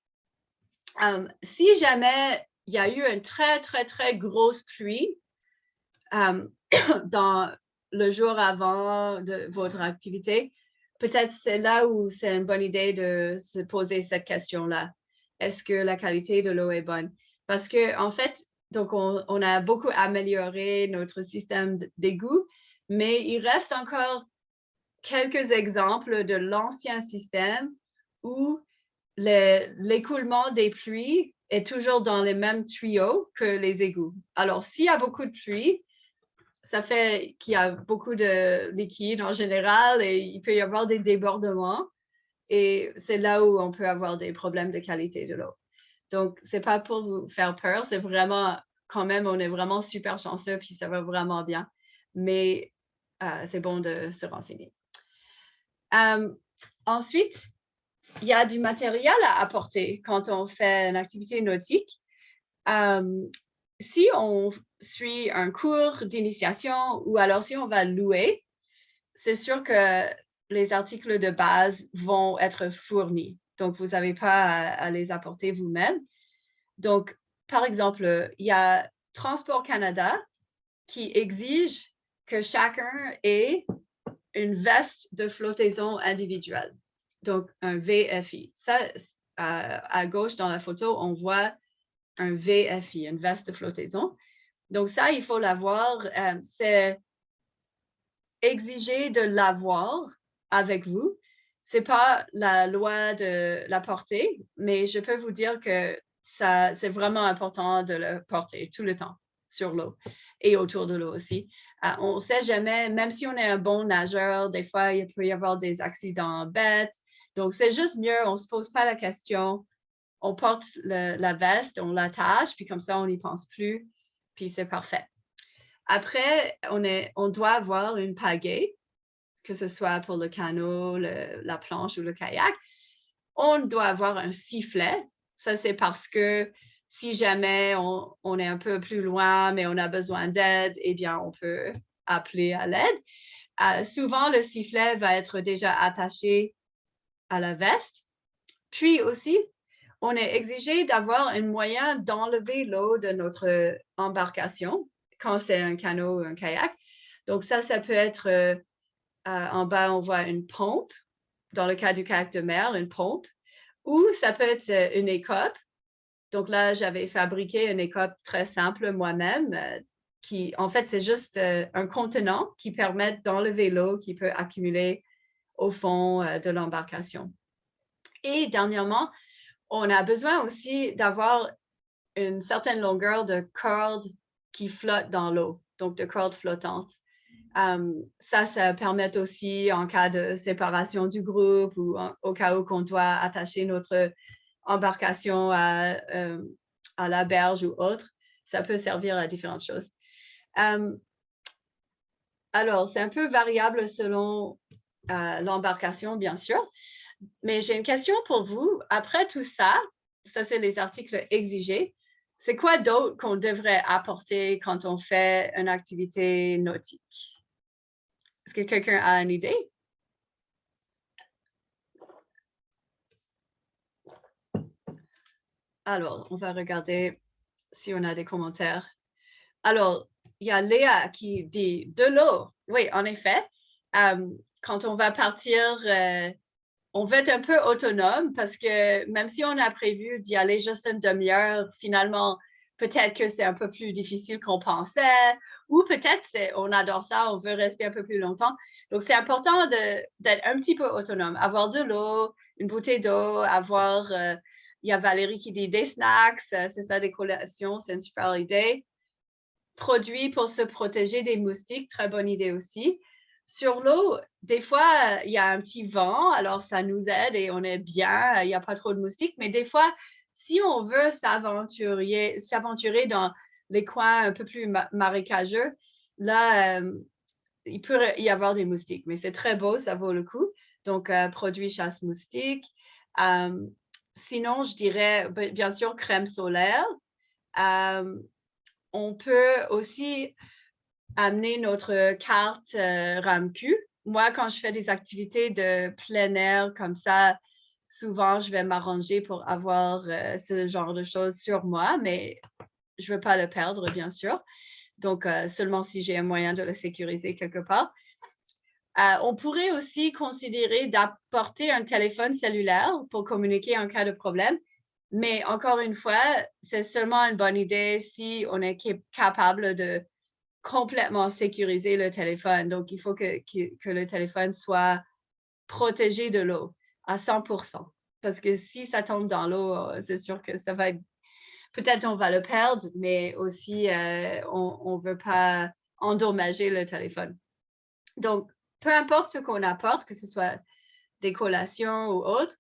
S1: Si jamais il y a eu une très, très, très grosse pluie dans le jour avant de votre activité, peut-être c'est là où c'est une bonne idée de se poser cette question-là. Est-ce que la qualité de l'eau est bonne? Parce que, en fait, donc on a beaucoup amélioré notre système d'égout, mais il reste encore quelques exemples de l'ancien système où l'écoulement des pluies est toujours dans les mêmes tuyaux que les égouts. Alors, s'il y a beaucoup de pluie, ça fait qu'il y a beaucoup de liquide en général et il peut y avoir des débordements. Et c'est là où on peut avoir des problèmes de qualité de l'eau. Donc, c'est pas pour vous faire peur, c'est vraiment, quand même, on est vraiment super chanceux puis ça va vraiment bien. Mais c'est bon de se renseigner. Ensuite, il y a du matériel à apporter quand on fait une activité nautique. Si on suit un cours d'initiation ou alors si on va louer, c'est sûr que les articles de base vont être fournis. Donc, vous n'avez pas à les apporter vous-même. Donc, par exemple, il y a Transport Canada qui exige que chacun ait une veste de flottaison individuelle. Donc, un VFI. Ça, à gauche dans la photo, on voit un VFI, une veste de flottaison. Donc, ça, il faut l'avoir. C'est exigé de l'avoir avec vous. Ce n'est pas la loi de la porter, mais je peux vous dire que c'est vraiment important de le porter tout le temps sur l'eau et autour de l'eau aussi. On ne sait jamais, même si on est un bon nageur, des fois, il peut y avoir des accidents bêtes. Donc, c'est juste mieux, on ne se pose pas la question. On porte la veste, on l'attache, puis comme ça, on n'y pense plus, puis c'est parfait. Après, on doit avoir une pagaie, que ce soit pour le canot, la planche ou le kayak. On doit avoir un sifflet. Ça, c'est parce que si jamais on est un peu plus loin, mais on a besoin d'aide, eh bien, on peut appeler à l'aide. Souvent, le sifflet va être déjà attaché à la veste. Puis aussi, on est exigé d'avoir un moyen d'enlever l'eau de notre embarcation quand c'est un canot ou un kayak. Donc ça peut être, en bas, on voit une pompe. Dans le cas du kayak de mer, une pompe. Ou ça peut être une écope. Donc là, j'avais fabriqué une écope très simple moi-même, qui, en fait, c'est juste un contenant qui permet d'enlever l'eau qui peut accumuler au fond de l'embarcation. Et dernièrement, on a besoin aussi d'avoir une certaine longueur de corde qui flotte dans l'eau, donc de corde flottante. Ça permet aussi en cas de séparation du groupe ou au cas où on doit attacher notre embarcation à la berge ou autre. Ça peut servir à différentes choses. Alors, c'est un peu variable selon l'embarcation, bien sûr. Mais j'ai une question pour vous. Après tout ça, c'est les articles exigés. C'est quoi d'autre qu'on devrait apporter quand on fait une activité nautique? Est-ce que quelqu'un a une idée? Alors, on va regarder si on a des commentaires. Alors, il y a Léa qui dit de l'eau. Oui, en effet. Quand on va partir, on va être un peu autonome parce que même si on a prévu d'y aller juste une demi-heure, finalement, peut-être que c'est un peu plus difficile qu'on pensait ou peut-être on adore ça, on veut rester un peu plus longtemps. Donc, c'est important d'être un petit peu autonome, avoir de l'eau, une bouteille d'eau, avoir, il y a Valérie qui dit des snacks, c'est ça, des collations, c'est une super idée. Produits pour se protéger des moustiques, très bonne idée aussi. Sur l'eau, des fois, il y a un petit vent, alors ça nous aide et on est bien, il n'y a pas trop de moustiques, mais des fois, si on veut s'aventurer dans les coins un peu plus marécageux, là, il peut y avoir des moustiques, mais c'est très beau, ça vaut le coup. Donc, produits chasse-moustiques. Sinon, je dirais, bien sûr, crème solaire. On peut aussi amener notre carte RAMQ. Moi, quand je fais des activités de plein air comme ça, souvent, je vais m'arranger pour avoir ce genre de choses sur moi, mais je ne veux pas le perdre, bien sûr. Donc, seulement si j'ai un moyen de le sécuriser quelque part. On pourrait aussi considérer d'apporter un téléphone cellulaire pour communiquer en cas de problème. Mais encore une fois, c'est seulement une bonne idée si on est capable de complètement sécuriser le téléphone. Donc, il faut que le téléphone soit protégé de l'eau à 100%. Parce que si ça tombe dans l'eau, c'est sûr que ça va être... Peut-être on va le perdre, mais aussi on ne veut pas endommager le téléphone. Donc, peu importe ce qu'on apporte, que ce soit des collations ou autre,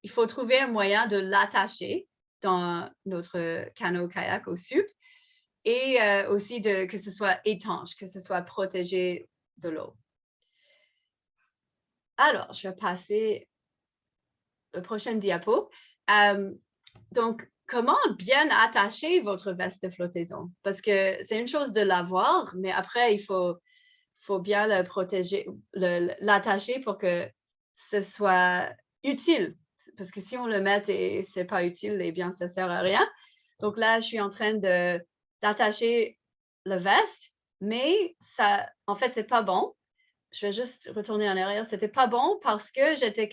S1: il faut trouver un moyen de l'attacher dans notre canot-kayak au SUP et aussi que ce soit étanche, que ce soit protégé de l'eau. Alors, je vais passer le prochain diapo. Donc, comment bien attacher votre veste de flottaison? Parce que c'est une chose de l'avoir, mais après, il faut bien le protéger, l'attacher pour que ce soit utile. Parce que si on le met et c'est pas utile, eh bien, ça sert à rien. Donc là, je suis en train d'attacher le veste, mais ça, en fait, c'est pas bon. Je vais juste retourner en arrière. C'était pas bon parce que c'était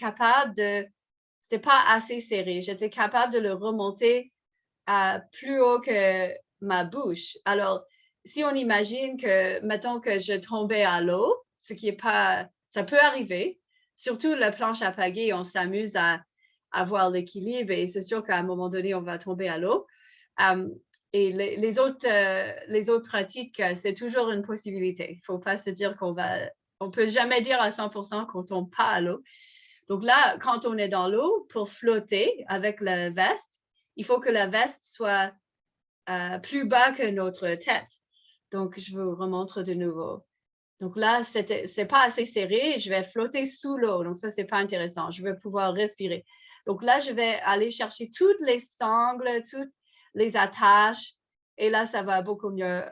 S1: pas assez serré. J'étais capable de le remonter plus haut que ma bouche. Alors, si on imagine que, mettons que je tombais à l'eau, ce qui est pas, ça peut arriver, surtout la planche à pagaie, on s'amuse à avoir l'équilibre et c'est sûr qu'à un moment donné, on va tomber à l'eau. Et les autres pratiques, c'est toujours une possibilité. Il ne faut pas se dire on peut jamais dire à 100% qu'on tombe pas à l'eau. Donc là, quand on est dans l'eau, pour flotter avec la veste, il faut que la veste soit plus bas que notre tête. Donc, je vous remontre de nouveau. Donc là, c'est pas assez serré. Je vais flotter sous l'eau. Donc, ça, c'est pas intéressant. Je vais pouvoir respirer. Donc là, je vais aller chercher toutes les sangles, toutes les attaches. Et là, ça va beaucoup mieux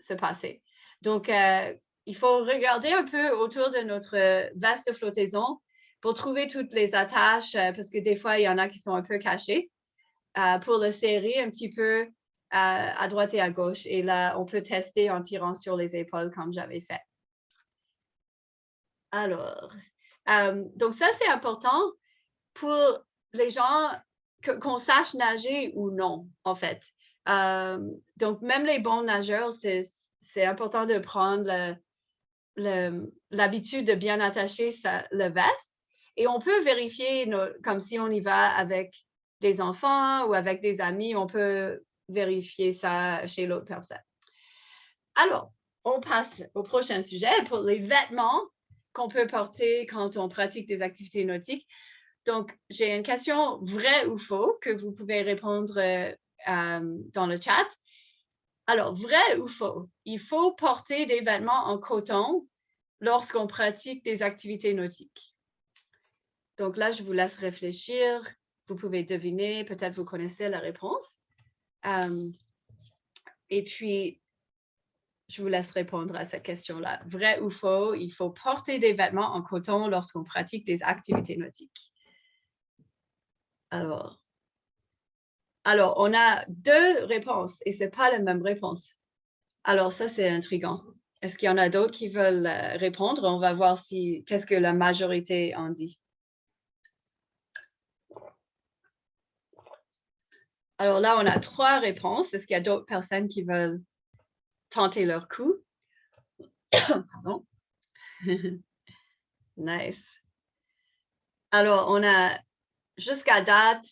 S1: se passer. Donc, il faut regarder un peu autour de notre veste de flottaison pour trouver toutes les attaches, parce que des fois, il y en a qui sont un peu cachées, pour le serrer un petit peu à droite et à gauche. Et là, on peut tester en tirant sur les épaules comme j'avais fait. Alors, donc ça, c'est important pour les gens qu'on sache nager ou non, en fait. Donc, même les bons nageurs, c'est important de prendre l'habitude de bien attacher le veste. Et on peut vérifier, comme si on y va avec des enfants ou avec des amis, on peut vérifier ça chez l'autre personne. Alors, on passe au prochain sujet pour les vêtements qu'on peut porter quand on pratique des activités nautiques. Donc, j'ai une question vrai ou faux que vous pouvez répondre dans le chat. Alors, vrai ou faux? Il faut porter des vêtements en coton lorsqu'on pratique des activités nautiques. Donc là, je vous laisse réfléchir. Vous pouvez deviner, peut-être vous connaissez la réponse. Et puis, je vous laisse répondre à cette question-là. Vrai ou faux, il faut porter des vêtements en coton lorsqu'on pratique des activités nautiques. Alors, on a 2 réponses et ce n'est pas la même réponse. Alors, ça, c'est intriguant. Est-ce qu'il y en a d'autres qui veulent répondre? On va voir qu'est-ce que la majorité en dit. Alors là, on a 3 réponses. Est-ce qu'il y a d'autres personnes qui veulent tenter leur coup? Pardon. Nice. Alors, on a jusqu'à date,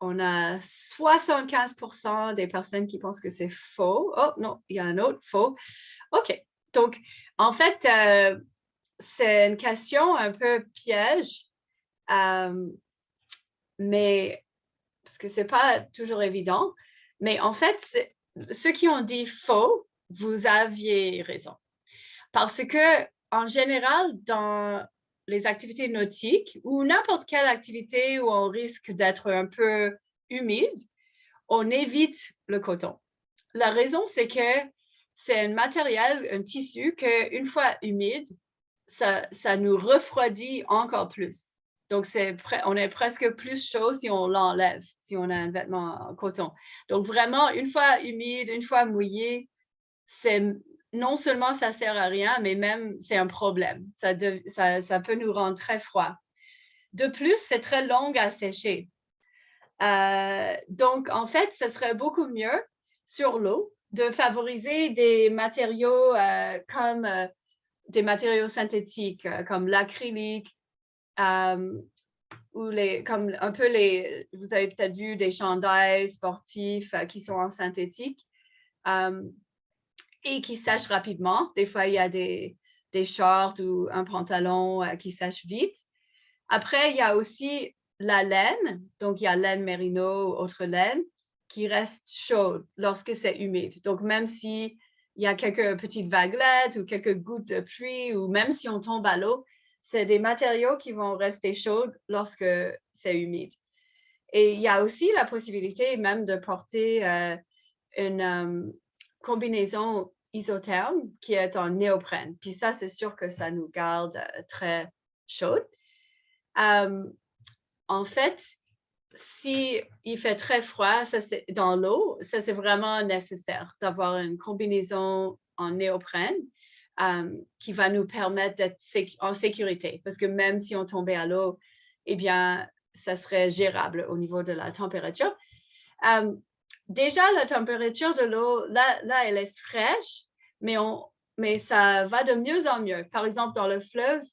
S1: on a 75% des personnes qui pensent que c'est faux. Oh non, il y a un autre faux. OK. Donc, en fait, c'est une question un peu piège, mais parce que c'est pas toujours évident. Mais en fait, ceux qui ont dit faux, vous aviez raison. Parce que, en général, dans les activités nautiques ou n'importe quelle activité où on risque d'être un peu humide, on évite le coton. La raison, c'est que c'est un matériel, un tissu qu'une fois humide, ça nous refroidit encore plus. Donc, on est presque plus chaud si on l'enlève, si on a un vêtement en coton. Donc, vraiment, une fois humide, une fois mouillé, non seulement ça ne sert à rien, mais même c'est un problème. Ça peut nous rendre très froid. De plus, c'est très long à sécher. Donc, en fait, ce serait beaucoup mieux sur l'eau de favoriser des matériaux comme des matériaux synthétiques, comme l'acrylique, ou comme un peu vous avez peut-être vu des chandails sportifs qui sont en synthétique. Et qui sèchent rapidement. Des fois, il y a des shorts ou un pantalon qui sèchent vite. Après, il y a aussi la laine. Donc, il y a laine mérino ou autre laine qui reste chaude lorsque c'est humide. Donc, même s'il y a quelques petites vaguelettes ou quelques gouttes de pluie ou même si on tombe à l'eau, c'est des matériaux qui vont rester chauds lorsque c'est humide. Et il y a aussi la possibilité même de porter une combinaison isotherme qui est en néoprène. Puis ça, c'est sûr que ça nous garde très chaudes. En fait, si il fait très froid dans l'eau, ça c'est vraiment nécessaire d'avoir une combinaison en néoprène qui va nous permettre d'être en sécurité. Parce que même si on tombait à l'eau, eh bien, ça serait gérable au niveau de la température. Déjà, la température de l'eau, là, elle est fraîche, mais ça va de mieux en mieux. Par exemple, dans le fleuve,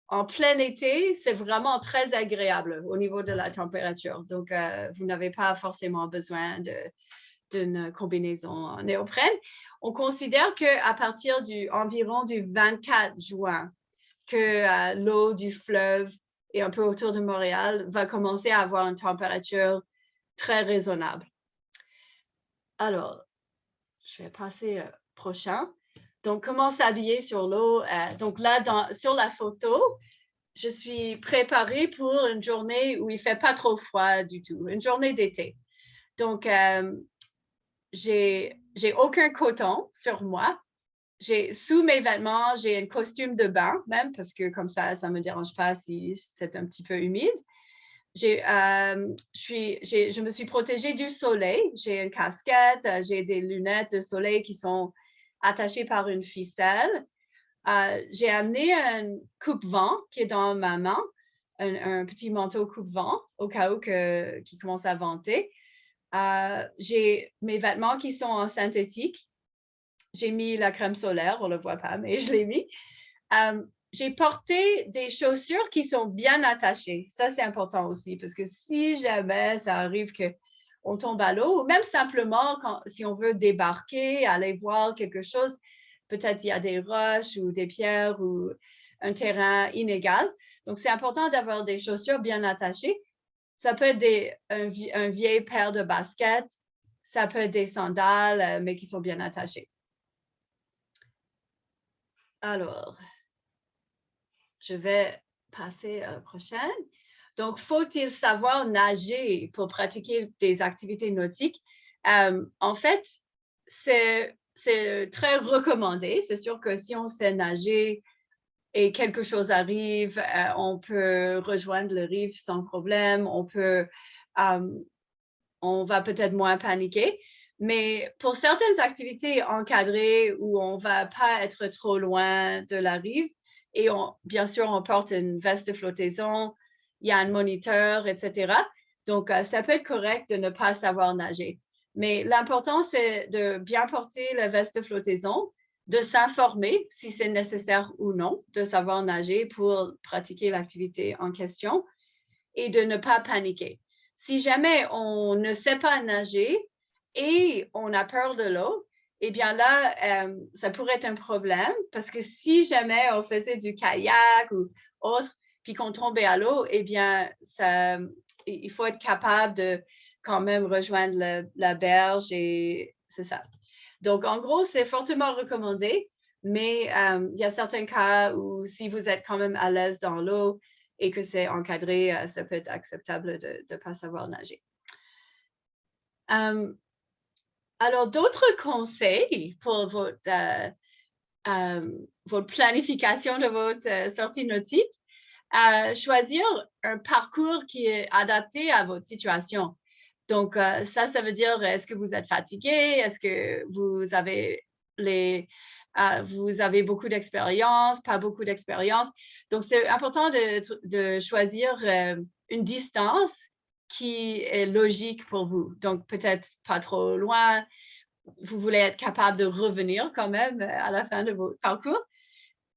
S1: en plein été, c'est vraiment très agréable au niveau de la température. Donc, vous n'avez pas forcément besoin d'une combinaison en néoprène. On considère qu'à partir environ du 24 juin, que l'eau du fleuve et un peu autour de Montréal va commencer à avoir une température très raisonnable. Alors, je vais passer prochain. Donc, comment s'habiller sur l'eau? Donc là, sur la photo, je suis préparée pour une journée où il ne fait pas trop froid du tout, une journée d'été. Donc, j'ai aucun coton sur moi. Sous mes vêtements, j'ai un costume de bain, même parce que comme ça ne me dérange pas si c'est un petit peu humide. Je me suis protégée du soleil. J'ai une casquette, j'ai des lunettes de soleil qui sont attachées par une ficelle. J'ai amené un coupe-vent qui est dans ma main, un petit manteau coupe-vent au cas où qu'il commence à venter. J'ai mes vêtements qui sont en synthétique. J'ai mis la crème solaire, on ne le voit pas, mais je l'ai mis. J'ai porté des chaussures qui sont bien attachées. Ça, c'est important aussi, parce que si jamais ça arrive qu'on tombe à l'eau, ou même simplement si on veut débarquer, aller voir quelque chose, peut-être il y a des roches ou des pierres ou un terrain inégal. Donc, c'est important d'avoir des chaussures bien attachées. Ça peut être un vieil paire de baskets, ça peut être des sandales, mais qui sont bien attachées. Alors, je vais passer à la prochaine. Donc, faut-il savoir nager pour pratiquer des activités nautiques? En fait, c'est c'est très recommandé. C'est sûr que si on sait nager et quelque chose arrive, on peut rejoindre le rive sans problème. On va peut-être moins paniquer. Mais pour certaines activités encadrées où on ne va pas être trop loin de la rive, et bien sûr, on porte une veste de flottaison, il y a un moniteur, etc. Donc, ça peut être correct de ne pas savoir nager. Mais l'important, c'est de bien porter la veste de flottaison, de s'informer si c'est nécessaire ou non de savoir nager pour pratiquer l'activité en question et de ne pas paniquer. Si jamais on ne sait pas nager et on a peur de l'eau, eh bien là, ça pourrait être un problème parce que si jamais on faisait du kayak ou autre, puis qu'on tombait à l'eau, eh bien, il faut être capable de quand même rejoindre la berge et c'est ça. Donc, en gros, c'est fortement recommandé, mais il y a certains cas où si vous êtes quand même à l'aise dans l'eau et que c'est encadré, ça peut être acceptable de ne pas savoir nager. Alors, d'autres conseils pour votre planification de votre sortie nautique, choisir un parcours qui est adapté à votre situation. Donc, ça veut dire, est-ce que vous êtes fatigué? Est-ce que vous avez beaucoup d'expérience, pas beaucoup d'expérience? Donc, c'est important de choisir une distance qui est logique pour vous. Donc, peut-être pas trop loin. Vous voulez être capable de revenir quand même à la fin de votre parcours.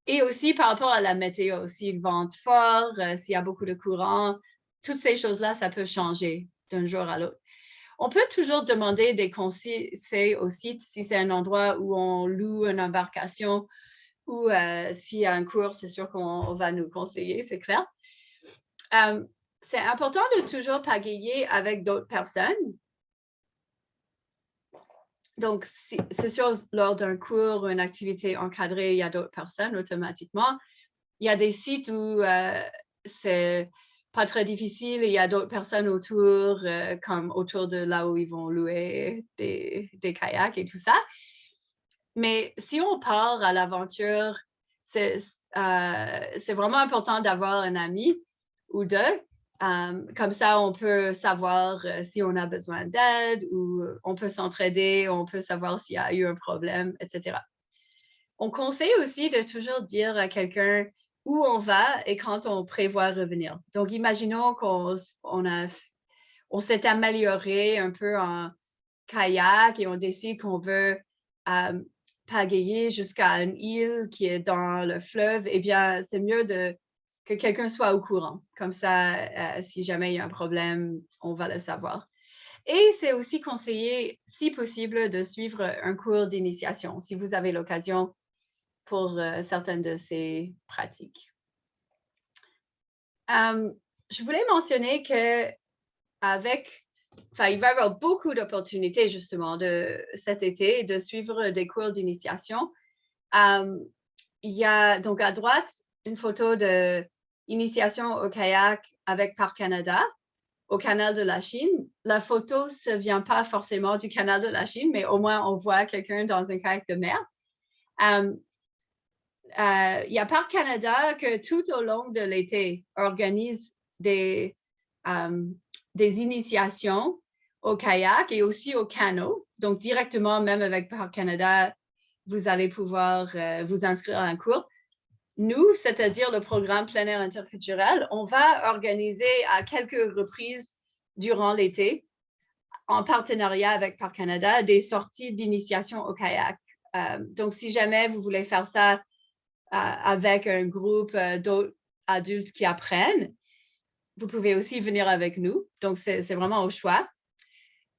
S1: Et aussi par rapport à la météo, s'il vente fort, s'il y a beaucoup de courant, toutes ces choses-là, ça peut changer d'un jour à l'autre. On peut toujours demander des conseils au site si c'est un endroit où on loue une embarcation ou s'il y a un cours, c'est sûr qu'on va nous conseiller, c'est clair. C'est important de toujours pagayer avec d'autres personnes. Donc, c'est sûr, lors d'un cours ou une activité encadrée, il y a d'autres personnes automatiquement. Il y a des sites où c'est pas très difficile et il y a d'autres personnes autour, comme autour de là où ils vont louer des kayaks et tout ça. Mais si on part à l'aventure, c'est vraiment important d'avoir un ami ou deux. Comme ça, on peut savoir si on a besoin d'aide ou on peut s'entraider, on peut savoir s'il y a eu un problème, etc. On conseille aussi de toujours dire à quelqu'un où on va et quand on prévoit revenir. Donc, imaginons qu'on s'est amélioré un peu en kayak et on décide qu'on veut pagayer jusqu'à une île qui est dans le fleuve. Eh bien, c'est mieux que quelqu'un soit au courant. Comme ça, si jamais il y a un problème, on va le savoir. Et c'est aussi conseillé, si possible, de suivre un cours d'initiation, si vous avez l'occasion pour certaines de ces pratiques. Je voulais mentionner qu'il va y avoir beaucoup d'opportunités justement cet été de suivre des cours d'initiation. Il y a donc à droite une photo d'initiation au kayak avec Parc Canada au canal de la Chine. La photo ne vient pas forcément du canal de la Chine, mais au moins on voit quelqu'un dans un kayak de mer. Il y a Parc Canada que tout au long de l'été organise des initiations au kayak et aussi au canot. Donc, directement, même avec Parc Canada, vous allez pouvoir vous inscrire à un cours. Nous, c'est-à-dire le programme plein air interculturel, on va organiser à quelques reprises durant l'été, en partenariat avec Parc Canada, des sorties d'initiation au kayak. Donc, si jamais vous voulez faire ça avec un groupe d'autres adultes qui apprennent, vous pouvez aussi venir avec nous. Donc, c'est vraiment au choix.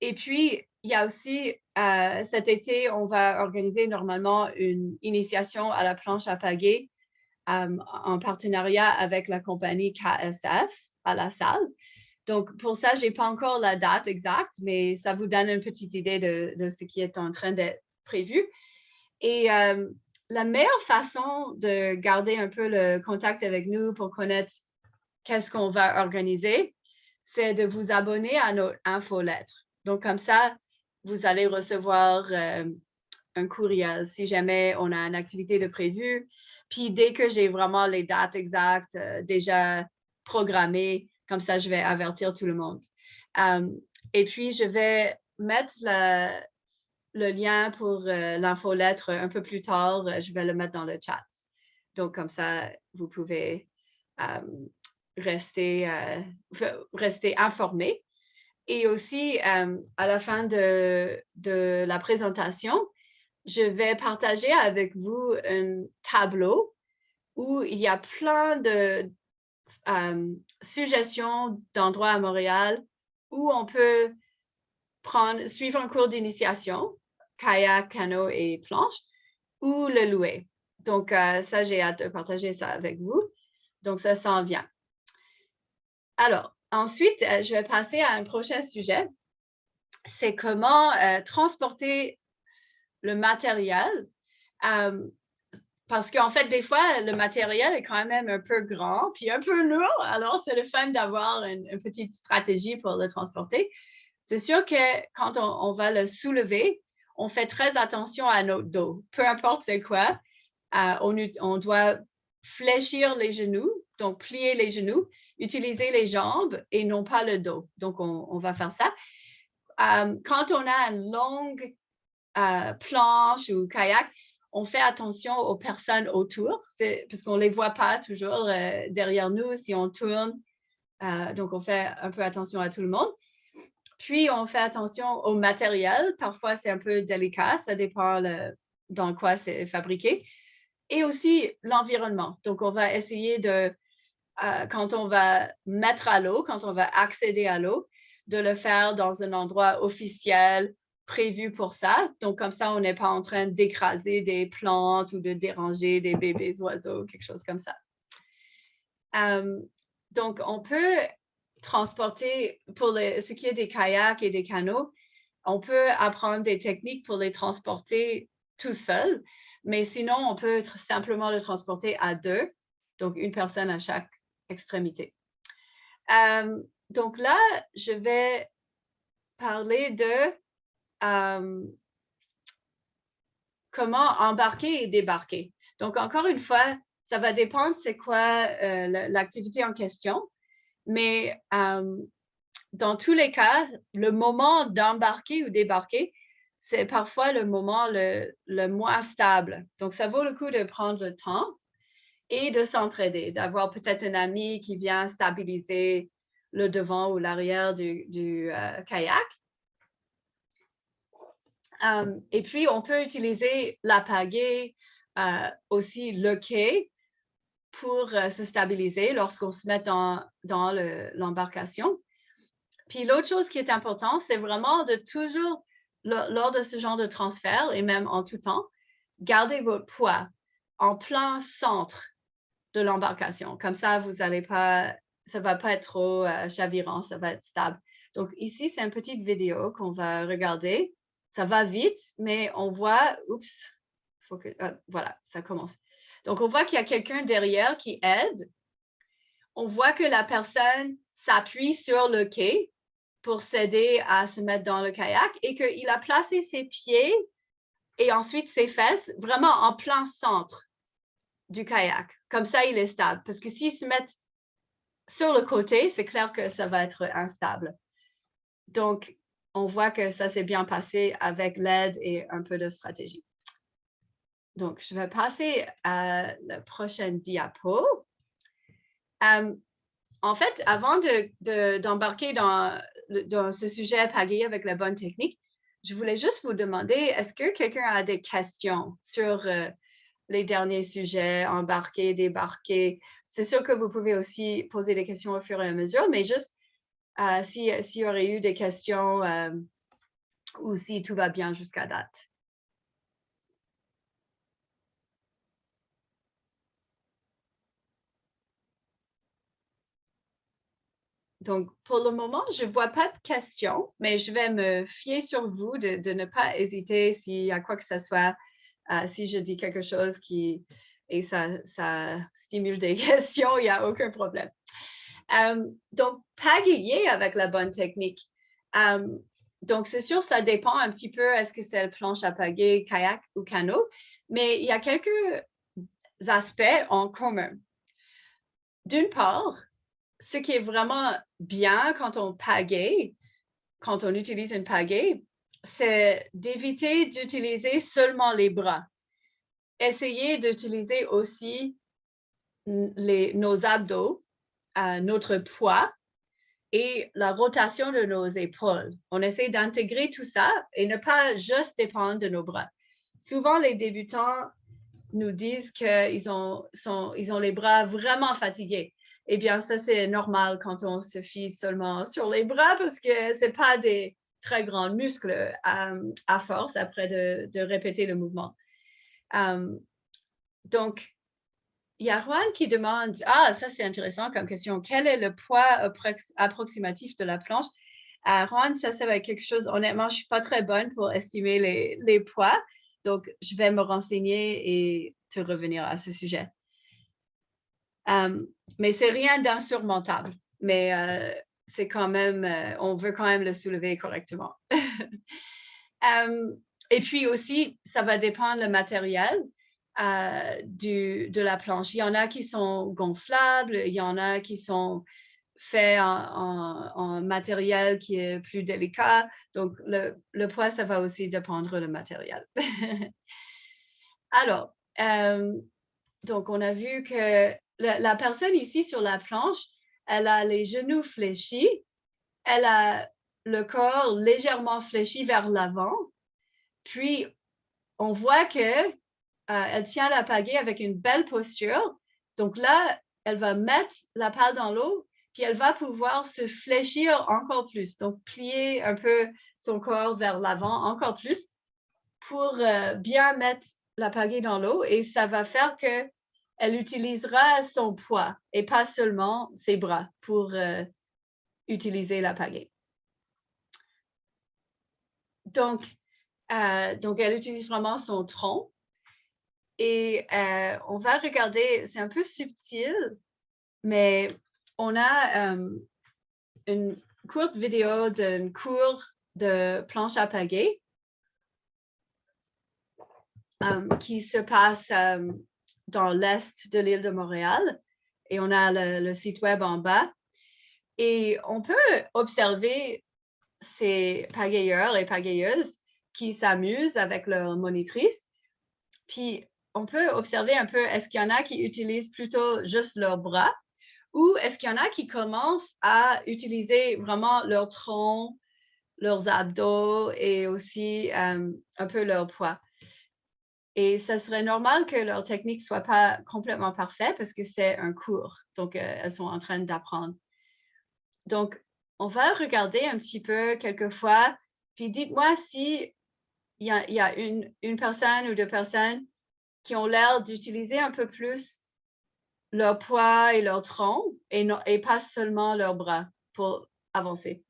S1: Et puis, il y a aussi, cet été, on va organiser normalement une initiation à la planche à pagaie en partenariat avec la compagnie KSF à la salle. Donc, pour ça, je n'ai pas encore la date exacte, mais ça vous donne une petite idée de ce qui est en train d'être prévu. Et la meilleure façon de garder un peu le contact avec nous pour connaître qu'est-ce qu'on va organiser, c'est de vous abonner à notre infolettre. Donc, comme ça, vous allez recevoir un courriel si jamais on a une activité de prévue. Puis dès que j'ai vraiment les dates exactes déjà programmées, comme ça, je vais avertir tout le monde. Et puis, je vais mettre le lien pour l'infolettre un peu plus tard. Je vais le mettre dans le chat. Donc, comme ça, vous pouvez rester informé. Et aussi, à la fin de la présentation, je vais partager avec vous un tableau où il y a plein de suggestions d'endroits à Montréal où on peut suivre un cours d'initiation, kayak, canot et planche, ou le louer. Donc, ça, j'ai hâte de partager ça avec vous. Donc, ça s'en vient. Alors, ensuite, je vais passer à un prochain sujet. C'est comment transporter le matériel. Parce qu'en fait, des fois, le matériel est quand même un peu grand puis un peu lourd. Alors, c'est le fun d'avoir une petite stratégie pour le transporter. C'est sûr que quand on va le soulever, on fait très attention à notre dos. Peu importe c'est quoi, on doit fléchir les genoux, donc plier les genoux, utiliser les jambes et non pas le dos. Donc, on va faire ça. Quand on a une longue planche ou kayak, on fait attention aux personnes autour, parce qu'on ne les voit pas toujours derrière nous si on tourne. Donc, on fait un peu attention à tout le monde. Puis, on fait attention au matériel. Parfois, c'est un peu délicat. Ça dépend dans quoi c'est fabriqué. Et aussi, l'environnement. Donc, on va essayer de, quand on va mettre à l'eau, quand on va accéder à l'eau, de le faire dans un endroit officiel prévu pour ça. Donc, comme ça, on n'est pas en train d'écraser des plantes ou de déranger des bébés oiseaux, quelque chose comme ça. Donc, on peut transporter, pour ce qui est des kayaks et des canots, on peut apprendre des techniques pour les transporter tout seul, mais sinon, on peut simplement le transporter à deux, donc une personne à chaque extrémité. Donc là, je vais parler de comment embarquer et débarquer. Donc, encore une fois, ça va dépendre c'est quoi l'activité en question, mais dans tous les cas, le moment d'embarquer ou débarquer, c'est parfois le moment le moins stable. Donc, ça vaut le coup de prendre le temps et de s'entraider, d'avoir peut-être un ami qui vient stabiliser le devant ou l'arrière du kayak. Et puis, on peut utiliser la pagaie, aussi le quai pour se stabiliser lorsqu'on se met dans l'embarcation. Puis l'autre chose qui est importante, c'est vraiment de toujours, lors de ce genre de transfert et même en tout temps, garder votre poids en plein centre de l'embarcation. Comme ça, vous allez pas, ça ne va pas être trop chavirant, ça va être stable. Donc ici, c'est une petite vidéo qu'on va regarder. Ça va vite, mais on voit, oups, faut que, voilà, ça commence. Donc on voit qu'il y a quelqu'un derrière qui aide. On voit que la personne s'appuie sur le quai pour s'aider à se mettre dans le kayak et qu'il a placé ses pieds et ensuite ses fesses vraiment en plein centre du kayak. Comme ça, il est stable. Parce que s'il se met sur le côté, c'est clair que ça va être instable. Donc, on voit que ça s'est bien passé avec l'aide et un peu de stratégie. Donc, je vais passer à la prochaine diapo. En fait, avant d'embarquer dans ce sujet pagaie avec la bonne technique, je voulais juste vous demander, est-ce que quelqu'un a des questions sur les derniers sujets, embarquer, débarquer? C'est sûr que vous pouvez aussi poser des questions au fur et à mesure, mais juste s'il y aurait eu des questions ou si tout va bien jusqu'à date. Donc, pour le moment, je ne vois pas de questions, mais je vais me fier sur vous de ne pas hésiter s'il y a quoi que ce soit, si je dis quelque chose et ça stimule des questions, il n'y a aucun problème. Donc, pagayer avec la bonne technique. Donc, c'est sûr, ça dépend un petit peu, est-ce que c'est la planche à pagaie, kayak ou canot, mais il y a quelques aspects en commun. D'une part, ce qui est vraiment bien quand on pagaie, quand on utilise une pagaie, c'est d'éviter d'utiliser seulement les bras. Essayez d'utiliser aussi nos abdos, notre poids et la rotation de nos épaules. On essaie d'intégrer tout ça et ne pas juste dépendre de nos bras. Souvent, les débutants nous disent qu'ils ont les bras vraiment fatigués. Eh bien, ça, c'est normal quand on se fie seulement sur les bras parce que ce n'est pas des très grands muscles à force après de répéter le mouvement. Donc, il y a Juan qui demande, ça c'est intéressant comme question, quel est le poids approximatif de la planche? Juan, ça va être quelque chose, honnêtement, je ne suis pas très bonne pour estimer les poids, donc je vais me renseigner et te revenir à ce sujet. Mais c'est rien d'insurmontable, mais c'est quand même, on veut quand même le soulever correctement. Et puis aussi, ça va dépendre le matériel de la planche. Il y en a qui sont gonflables, il y en a qui sont faits en matériel qui est plus délicat. Donc, le poids, ça va aussi dépendre du matériel. Alors, donc, on a vu que la personne ici sur la planche, elle a les genoux fléchis, elle a le corps légèrement fléchi vers l'avant, puis on voit que elle tient la pagaie avec une belle posture. Donc là, elle va mettre la pale dans l'eau, puis elle va pouvoir se fléchir encore plus. Donc, plier un peu son corps vers l'avant encore plus pour bien mettre la pagaie dans l'eau. Et ça va faire qu'elle utilisera son poids et pas seulement ses bras pour utiliser la pagaie. Donc, elle utilise vraiment son tronc. Et on va regarder, c'est un peu subtil, mais on a une courte vidéo d'un cours de planche à pagaie qui se passe dans l'est de l'île de Montréal. Et on a le site web en bas. Et on peut observer ces pagayeurs et pagayeuses qui s'amusent avec leur monitrice. Puis, on peut observer un peu, est-ce qu'il y en a qui utilisent plutôt juste leurs bras ou est-ce qu'il y en a qui commencent à utiliser vraiment leur tronc, leurs abdos et aussi un peu leur poids. Et ça serait normal que leur technique ne soit pas complètement parfaite parce que c'est un cours. Donc, elles sont en train d'apprendre. Donc, on va regarder un petit peu quelquefois, puis dites-moi si il y a une personne ou deux personnes qui ont l'air d'utiliser un peu plus leur poids et leur tronc et pas seulement leurs bras pour avancer.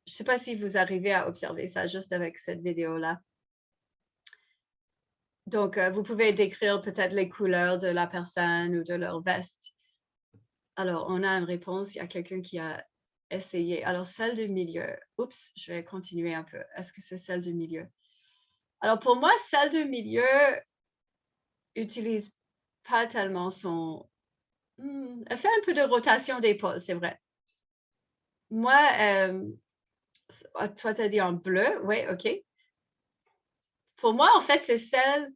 S1: Je ne sais pas si vous arrivez à observer ça juste avec cette vidéo-là. Donc, vous pouvez décrire peut-être les couleurs de la personne ou de leur veste. Alors, on a une réponse. Il y a quelqu'un qui a essayé. Alors, celle du milieu. Oups, je vais continuer un peu. Est-ce que c'est celle du milieu? Alors, pour moi, celle du milieu utilise pas tellement son... elle fait un peu de rotation d'épaule, c'est vrai. Moi, toi, tu as dit en bleu. Oui, OK. Pour moi, en fait, c'est celle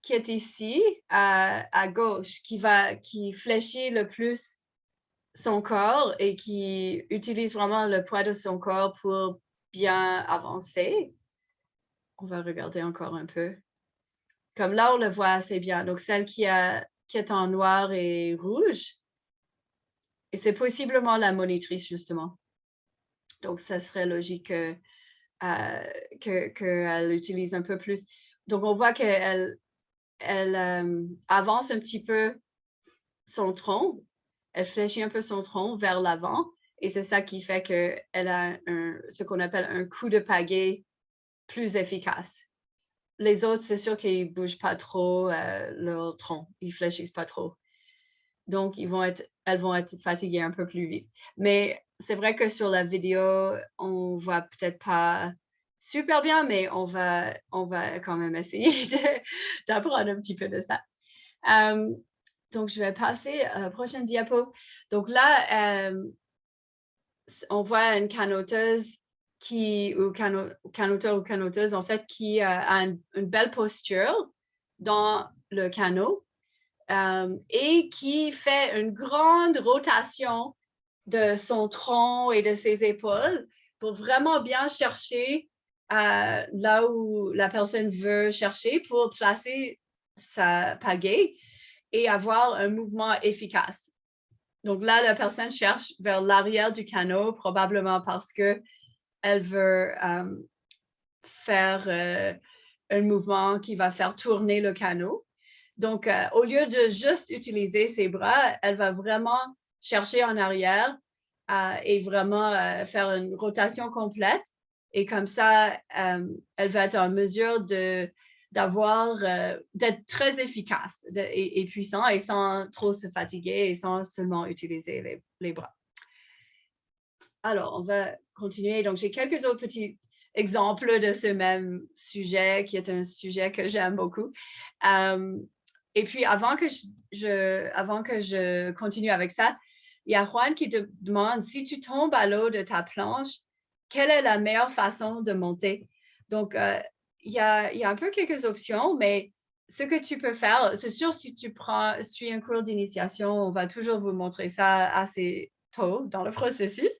S1: qui est ici, à gauche, qui fléchit le plus son corps et qui utilise vraiment le poids de son corps pour bien avancer. On va regarder encore un peu. Comme là, on le voit assez bien. Donc, celle qui est en noir et rouge. Et c'est possiblement la monitrice, justement. Donc, ça serait logique qu'elle utilise un peu plus. Donc, on voit qu'elle avance un petit peu son tronc. Elle fléchit un peu son tronc vers l'avant. Et c'est ça qui fait qu'elle a ce qu'on appelle un coup de pagaie plus efficace. Les autres, c'est sûr qu'ils ne bougent pas trop leur tronc. Ils ne fléchissent pas trop. Donc, elles vont être fatiguées un peu plus vite. Mais c'est vrai que sur la vidéo, on ne voit peut-être pas super bien, mais on va quand même essayer d'apprendre un petit peu de ça. Donc, je vais passer à la prochaine diapo. Donc là, on voit une canoteuse canoteur ou canoteuse, en fait, qui a une belle posture dans le canot et qui fait une grande rotation de son tronc et de ses épaules pour vraiment bien chercher là où la personne veut chercher pour placer sa pagaie et avoir un mouvement efficace. Donc là, la personne cherche vers l'arrière du canot, probablement parce qu'elle veut faire un mouvement qui va faire tourner le canot. Donc, au lieu de juste utiliser ses bras, elle va vraiment chercher en arrière et vraiment faire une rotation complète. Et comme ça, elle va être en mesure d'être très efficace et puissant et sans trop se fatiguer et sans seulement utiliser les bras. Alors, on va continuer. Donc, j'ai quelques autres petits exemples de ce même sujet qui est un sujet que j'aime beaucoup. Et puis, avant que je continue avec ça, il y a Juan qui te demande si tu tombes à l'eau de ta planche, quelle est la meilleure façon de monter? Donc, il y a un peu quelques options, mais ce que tu peux faire, c'est sûr, si tu suis un cours d'initiation, on va toujours vous montrer ça assez tôt dans le processus.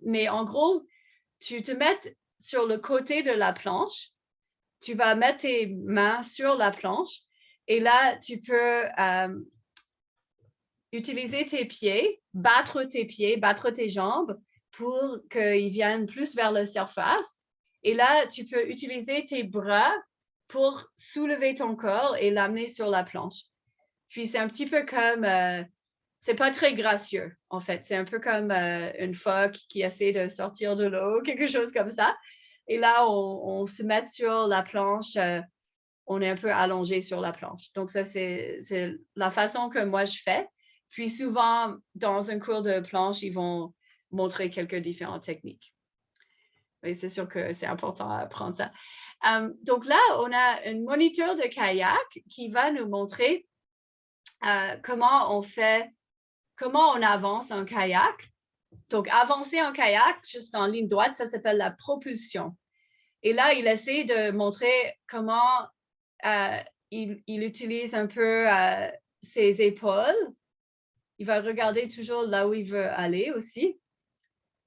S1: Mais en gros, tu te mets sur le côté de la planche, tu vas mettre tes mains sur la planche et là, tu peux utiliser tes pieds, battre tes jambes pour qu'ils viennent plus vers la surface. Et là, tu peux utiliser tes bras pour soulever ton corps et l'amener sur la planche. Puis c'est un petit peu comme, c'est pas très gracieux en fait. C'est un peu comme une phoque qui essaie de sortir de l'eau, quelque chose comme ça. Et là, on se met sur la planche, on est un peu allongé sur la planche. Donc ça, c'est la façon que moi je fais. Puis souvent, dans un cours de planche, ils vont montrer quelques différentes techniques. Oui, c'est sûr que c'est important à apprendre ça. Donc là, on a un moniteur de kayak qui va nous montrer comment on avance en kayak. Donc, avancer en kayak, juste en ligne droite, ça s'appelle la propulsion. Et là, il essaie de montrer comment il utilise un peu ses épaules. Il va regarder toujours là où il veut aller aussi.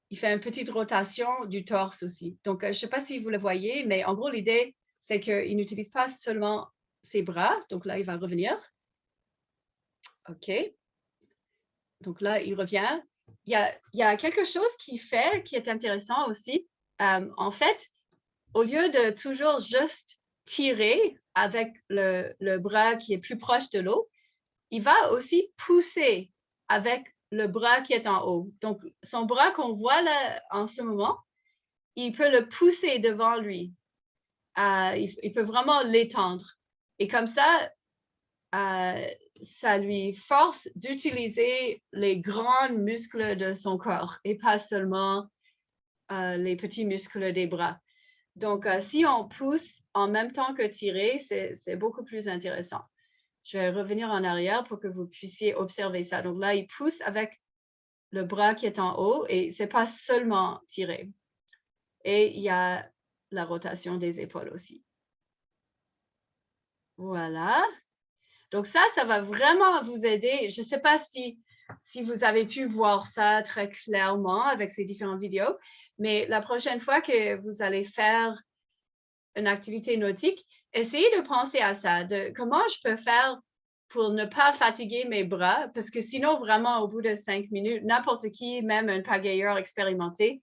S1: Il fait une petite rotation du torse aussi. Donc, je ne sais pas si vous le voyez, mais en gros, l'idée, c'est qu'il n'utilise pas seulement ses bras. Donc là, il va revenir. OK. Donc là, il revient. Il y a quelque chose qu'il fait qui est intéressant aussi. En fait, au lieu de toujours juste tirer avec le bras qui est plus proche de l'eau, il va aussi pousser avec le bras qui est en haut. Donc, son bras qu'on voit là en ce moment, il peut le pousser devant lui. Il peut vraiment l'étendre. Et comme ça, ça lui force d'utiliser les grands muscles de son corps et pas seulement les petits muscles des bras. Donc, si on pousse en même temps que tirer, c'est beaucoup plus intéressant. Je vais revenir en arrière pour que vous puissiez observer ça. Donc là, il pousse avec le bras qui est en haut et ce n'est pas seulement tirer. Et il y a la rotation des épaules aussi. Voilà. Donc ça va vraiment vous aider. Je ne sais pas si vous avez pu voir ça très clairement avec ces différentes vidéos, mais la prochaine fois que vous allez faire une activité nautique, essayez de penser à ça, de comment je peux faire pour ne pas fatiguer mes bras, parce que sinon, vraiment, au bout de 5 minutes, n'importe qui, même un pagayeur expérimenté,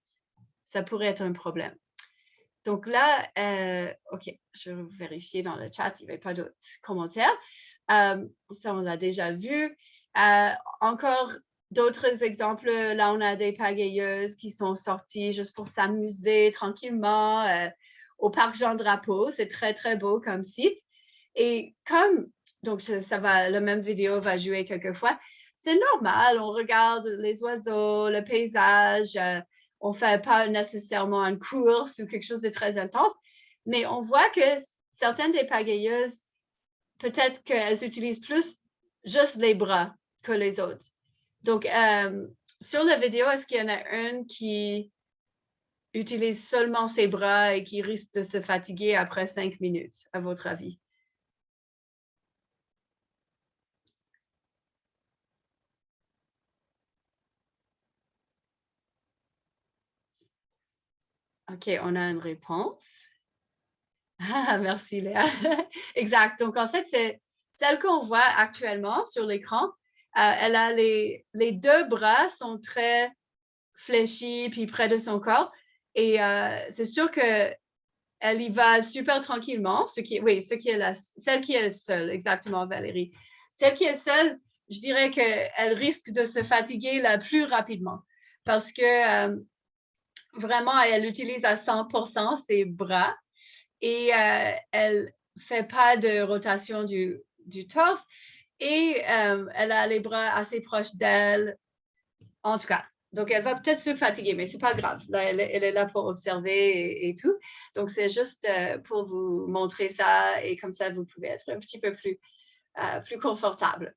S1: ça pourrait être un problème. Donc là, OK, je vais vérifier dans le chat, il n'y avait pas d'autres commentaires. Ça, on l'a déjà vu. Encore d'autres exemples, là, on a des pagayeuses qui sont sorties juste pour s'amuser tranquillement au parc Jean-Drapeau. C'est très, très beau comme site. Et donc la même vidéo va jouer quelquefois. C'est normal, on regarde les oiseaux, le paysage, on ne fait pas nécessairement une course ou quelque chose de très intense, mais on voit que certaines des pagayeuses, peut-être qu'elles utilisent plus juste les bras que les autres. Donc, sur la vidéo, est-ce qu'il y en a une qui utilise seulement ses bras et qui risque de se fatiguer après 5 minutes, à votre avis? OK, on a une réponse. Ah, merci Léa. Exact. Donc, en fait, c'est celle qu'on voit actuellement sur l'écran. Elle a les deux bras sont très fléchis puis près de son corps. Et c'est sûr qu'elle y va super tranquillement. Celle qui est seule, exactement, Valérie. Celle qui est seule, je dirais qu'elle risque de se fatiguer la plus rapidement parce que vraiment, elle utilise à 100% ses bras et elle ne fait pas de rotation du torse et elle a les bras assez proches d'elle, en tout cas. Donc, elle va peut-être se fatiguer, mais ce n'est pas grave. Là, elle est là pour observer et tout. Donc, c'est juste pour vous montrer ça et comme ça, vous pouvez être un petit peu plus confortable.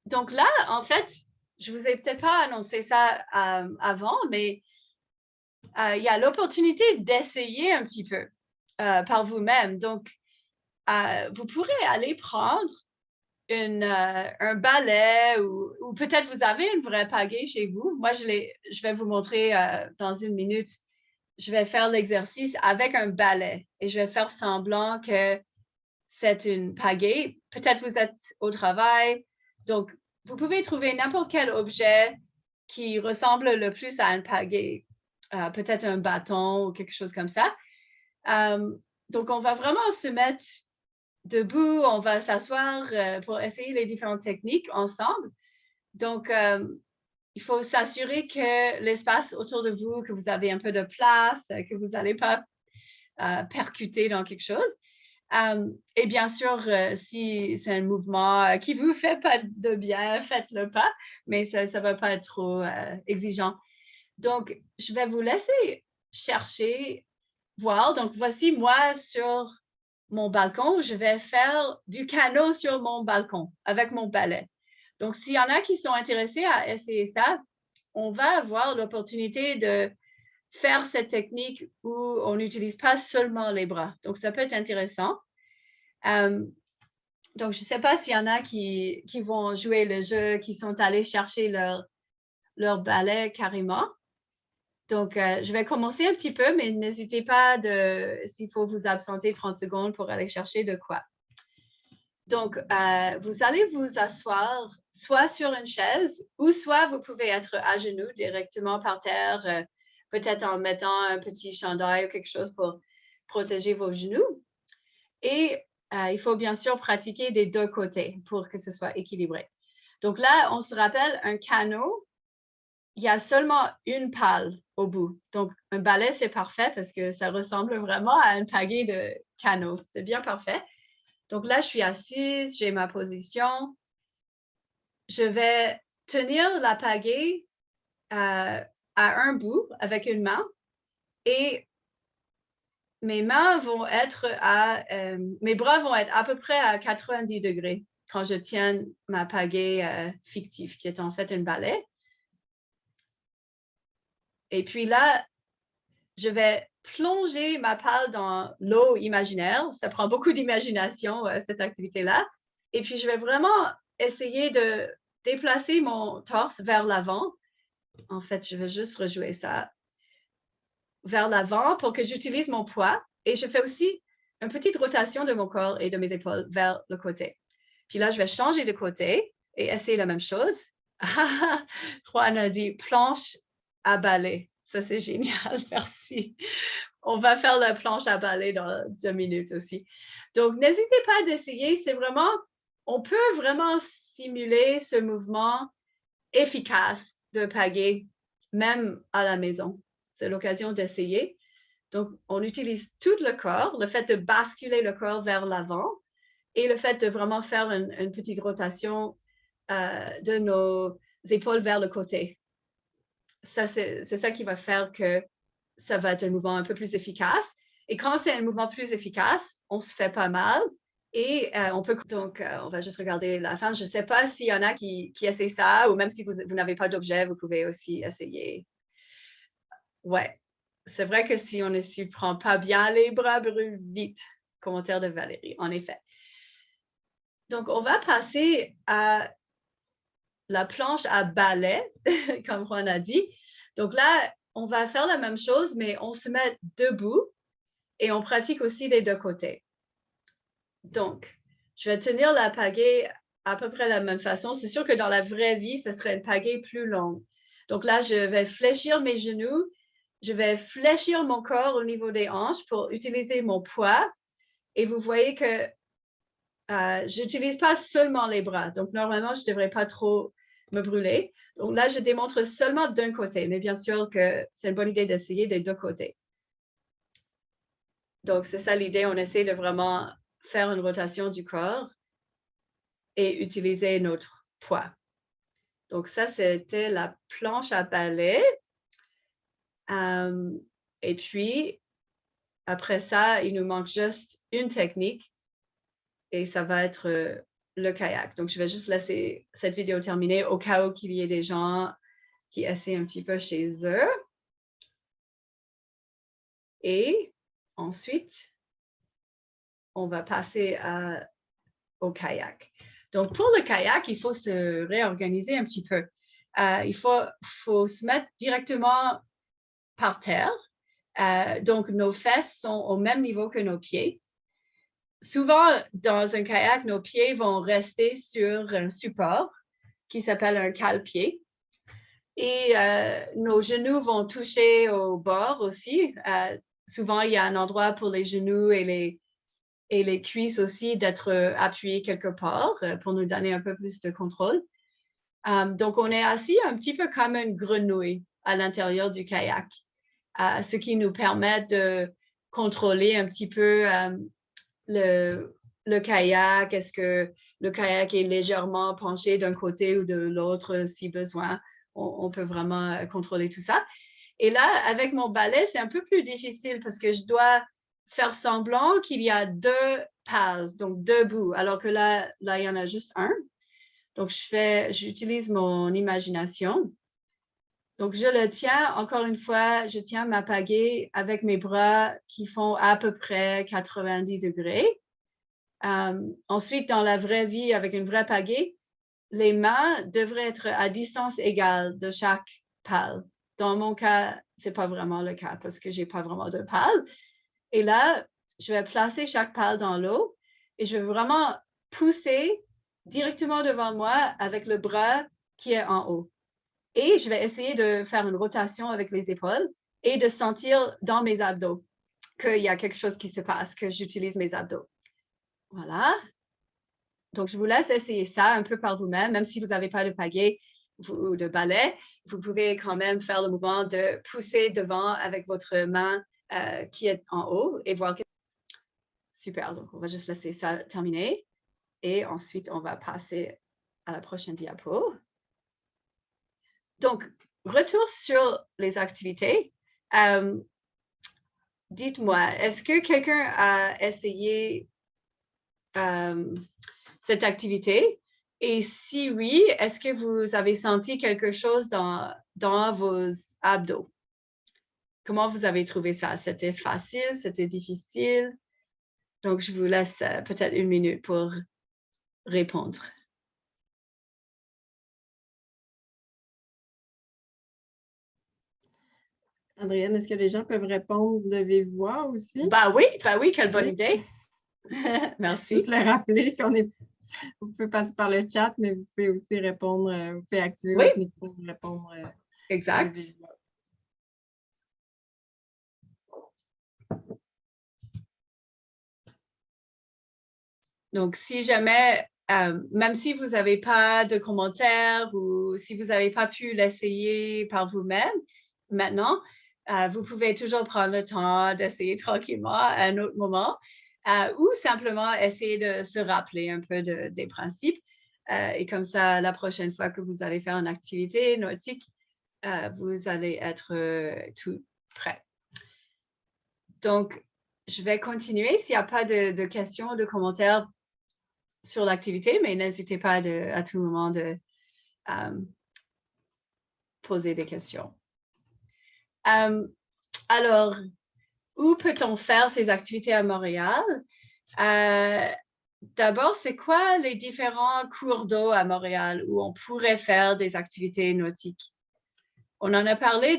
S1: Donc là, en fait, je ne vous ai peut-être pas annoncé ça avant, mais il y a l'opportunité d'essayer un petit peu par vous-même. Donc, vous pourrez aller prendre un balai ou peut-être vous avez une vraie pagaie chez vous. Moi, je vais vous montrer dans une minute. Je vais faire l'exercice avec un balai et je vais faire semblant que c'est une pagaie. Peut-être vous êtes au travail. Donc, vous pouvez trouver n'importe quel objet qui ressemble le plus à une pagaie. Peut-être un bâton ou quelque chose comme ça. Donc, on va vraiment se mettre debout, on va s'asseoir pour essayer les différentes techniques ensemble. Donc, il faut s'assurer que l'espace autour de vous, que vous avez un peu de place, que vous n'allez pas percuter dans quelque chose. Et bien sûr, si c'est un mouvement qui ne vous fait pas de bien, faites-le pas, mais ça ne va pas être trop exigeant. Donc, je vais vous laisser chercher, voir. Donc, voici moi sur mon balcon. Je vais faire du canot sur mon balcon avec mon balai. Donc, s'il y en a qui sont intéressés à essayer ça, on va avoir l'opportunité de faire cette technique où on n'utilise pas seulement les bras. Donc, ça peut être intéressant. Donc, je ne sais pas s'il y en a qui vont jouer le jeu, qui sont allés chercher leur balai carrément. Donc, je vais commencer un petit peu, mais n'hésitez pas s'il faut vous absenter 30 secondes pour aller chercher de quoi. Donc, vous allez vous asseoir soit sur une chaise ou soit vous pouvez être à genoux directement par terre, peut-être en mettant un petit chandail ou quelque chose pour protéger vos genoux. Et il faut bien sûr pratiquer des deux côtés pour que ce soit équilibré. Donc là, on se rappelle un canot. Il y a seulement une pale au bout. Donc, un balai, c'est parfait parce que ça ressemble vraiment à une pagaie de canot. C'est bien parfait. Donc là, je suis assise, j'ai ma position. Je vais tenir la pagaie à un bout avec une main et mes bras vont être à peu près à 90 degrés quand je tiens ma pagaie fictive, qui est en fait une balai. Et puis là, je vais plonger ma pale dans l'eau imaginaire. Ça prend beaucoup d'imagination, cette activité-là. Et puis, je vais vraiment essayer de déplacer mon torse vers l'avant. En fait, je vais juste rejouer ça vers l'avant pour que j'utilise mon poids. Et je fais aussi une petite rotation de mon corps et de mes épaules vers le côté. Puis là, je vais changer de côté et essayer la même chose. Juan a dit planche à balai. Ça, c'est génial. Merci. On va faire la planche à balai dans 2 minutes aussi. Donc, n'hésitez pas d'essayer. On peut vraiment simuler ce mouvement efficace de pagaie, même à la maison. C'est l'occasion d'essayer. Donc, on utilise tout le corps, le fait de basculer le corps vers l'avant et le fait de vraiment faire une petite rotation de nos épaules vers le côté. c'est ça qui va faire que ça va être un mouvement un peu plus efficace. Et quand c'est un mouvement plus efficace, on se fait pas mal. Et on peut donc, on va juste regarder la fin. Je ne sais pas s'il y en a qui essaient ça, ou même si vous n'avez pas d'objet, vous pouvez aussi essayer. Ouais, c'est vrai que si on ne s'y prend pas bien, les bras brûlent vite. Commentaire de Valérie, en effet. Donc, on va passer à la planche à balai, comme on a dit. Donc là, on va faire la même chose, mais on se met debout et on pratique aussi des deux côtés. Donc, je vais tenir la pagaie à peu près de la même façon. C'est sûr que dans la vraie vie, ce serait une pagaie plus longue. Donc là, je vais fléchir mes genoux. Je vais fléchir mon corps au niveau des hanches pour utiliser mon poids. Et vous voyez que je n'utilise pas seulement les bras. Donc, normalement, je ne devrais pas trop me brûler. Donc là, je démontre seulement d'un côté. Mais bien sûr que c'est une bonne idée d'essayer des deux côtés. Donc, c'est ça l'idée. On essaie de vraiment faire une rotation du corps et utiliser notre poids. Donc, ça, c'était la planche à balai. Et puis, après ça, il nous manque juste une technique et ça va être le kayak. Donc, je vais juste laisser cette vidéo terminer au cas où qu'il y ait des gens qui essaient un petit peu chez eux. Et ensuite, on va passer au kayak. Donc, pour le kayak, il faut se réorganiser un petit peu. Il faut se mettre directement par terre. Donc, nos fesses sont au même niveau que nos pieds. Souvent, dans un kayak, nos pieds vont rester sur un support qui s'appelle un cale-pied. Et nos genoux vont toucher au bord aussi. Souvent, il y a un endroit pour les genoux et les cuisses aussi d'être appuyés quelque part pour nous donner un peu plus de contrôle. Donc, on est assis un petit peu comme une grenouille à l'intérieur du kayak, ce qui nous permet de contrôler un petit peu le kayak. Est-ce que le kayak est légèrement penché d'un côté ou de l'autre si besoin? On peut vraiment contrôler tout ça. Et là, avec mon balai, c'est un peu plus difficile parce que je dois faire semblant qu'il y a deux pales, donc deux bouts, alors que là, il y en a juste un. Donc, j'utilise mon imagination. Donc, je le tiens, encore une fois, je tiens ma pagaie avec mes bras qui font à peu près 90 degrés. Ensuite, dans la vraie vie, avec une vraie pagaie, les mains devraient être à distance égale de chaque pale. Dans mon cas, ce n'est pas vraiment le cas parce que je n'ai pas vraiment de pale. Et là, je vais placer chaque pale dans l'eau et je vais vraiment pousser directement devant moi avec le bras qui est en haut. Et je vais essayer de faire une rotation avec les épaules et de sentir dans mes abdos qu'il y a quelque chose qui se passe, que j'utilise mes abdos. Voilà. Donc, je vous laisse essayer ça un peu par vous-même, même si vous n'avez pas de pagaie ou de balai. Vous pouvez quand même faire le mouvement de pousser devant avec votre main qui est en haut et voir. Super, donc on va juste laisser ça terminer. Et ensuite, on va passer à la prochaine diapo. Donc, retour sur les activités. Dites-moi, est-ce que quelqu'un a essayé cette activité? Et si oui, est-ce que vous avez senti quelque chose dans vos abdos? Comment vous avez trouvé ça? C'était facile? C'était difficile? Donc, je vous laisse peut-être une minute pour répondre.
S2: Adrienne, est-ce que les gens peuvent répondre de vive voix aussi?
S1: Bah oui, quelle bonne idée. Merci.
S2: Juste le rappeler vous pouvez passer par le chat, mais vous pouvez aussi répondre, vous pouvez activer votre micro pour répondre.
S1: Exact.
S2: De vive voix.
S1: Donc, si jamais, même si vous n'avez pas de commentaires ou si vous n'avez pas pu l'essayer par vous-même, maintenant, vous pouvez toujours prendre le temps d'essayer tranquillement à un autre moment ou simplement essayer de se rappeler un peu des principes. Et comme ça, la prochaine fois que vous allez faire une activité nautique, vous allez être tout prêt. Donc, je vais continuer. S'il n'y a pas de questions ou de commentaires sur l'activité, mais n'hésitez pas à tout moment de poser des questions. Alors, où peut-on faire ces activités à Montréal? D'abord, c'est quoi les différents cours d'eau à Montréal où on pourrait faire des activités nautiques? On en a parlé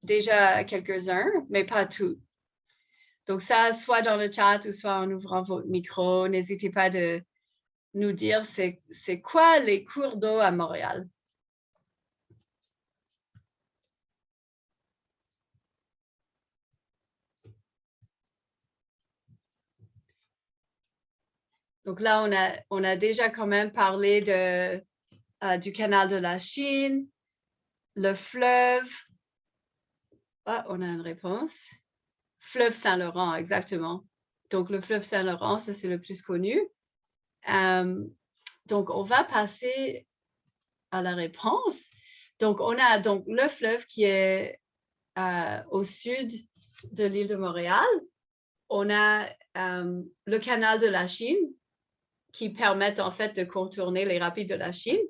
S1: déjà quelques-uns, mais pas tous. Donc ça, soit dans le chat ou soit en ouvrant votre micro, n'hésitez pas de nous dire c'est quoi les cours d'eau à Montréal? Donc là, on a déjà quand même parlé du canal de la Chine, le fleuve. Ah, on a une réponse. Fleuve Saint-Laurent, exactement. Donc, le fleuve Saint-Laurent, ça, c'est le plus connu. Donc, on va passer à la réponse. Donc, on a donc le fleuve qui est au sud de l'île de Montréal. On a le canal de la Chine qui permet en fait de contourner les rapides de la Chine.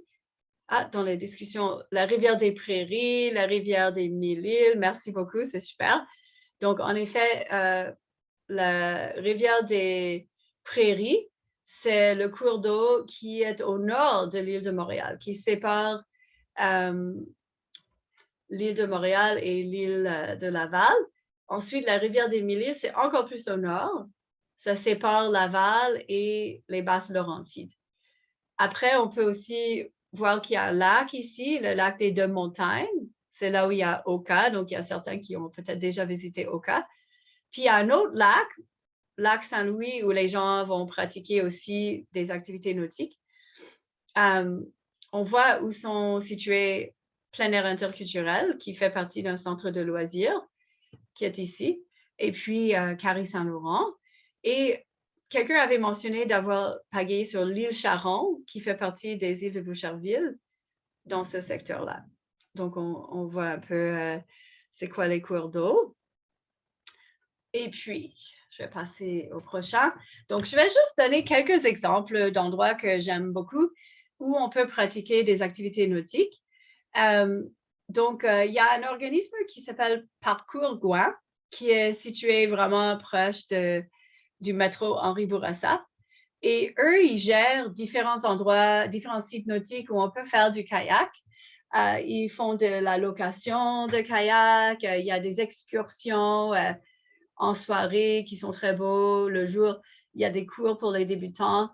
S1: Dans les discussions, la rivière des Prairies, la rivière des Mille-Îles, merci beaucoup, c'est super. Donc, en effet, la rivière des Prairies, c'est le cours d'eau qui est au nord de l'île de Montréal, qui sépare l'île de Montréal et l'île de Laval. Ensuite, la rivière des Mille-Îles, c'est encore plus au nord. Ça sépare Laval et les Basses-Laurentides. Après, on peut aussi voir qu'il y a un lac ici, le lac des Deux-Montagnes. C'est là où il y a Oka, donc il y a certains qui ont peut-être déjà visité Oka. Puis il y a un autre lac, lac Saint-Louis, où les gens vont pratiquer aussi des activités nautiques. On voit où sont situés plein air interculturel, qui fait partie d'un centre de loisirs, qui est ici, et puis Carré-Saint-Laurent. Et quelqu'un avait mentionné d'avoir pagayé sur l'île Charon, qui fait partie des îles de Boucherville, dans ce secteur-là. Donc, on voit un peu c'est quoi les cours d'eau. Et puis, je vais passer au prochain. Donc, je vais juste donner quelques exemples d'endroits que j'aime beaucoup où on peut pratiquer des activités nautiques. Donc, il y a un organisme qui s'appelle Parcours Gouin, qui est situé vraiment proche du métro Henri Bourassa. Et eux, ils gèrent différents endroits, différents sites nautiques où on peut faire du kayak. Ils font de la location de kayak, il y a des excursions en soirée qui sont très beaux. Le jour, il y a des cours pour les débutants.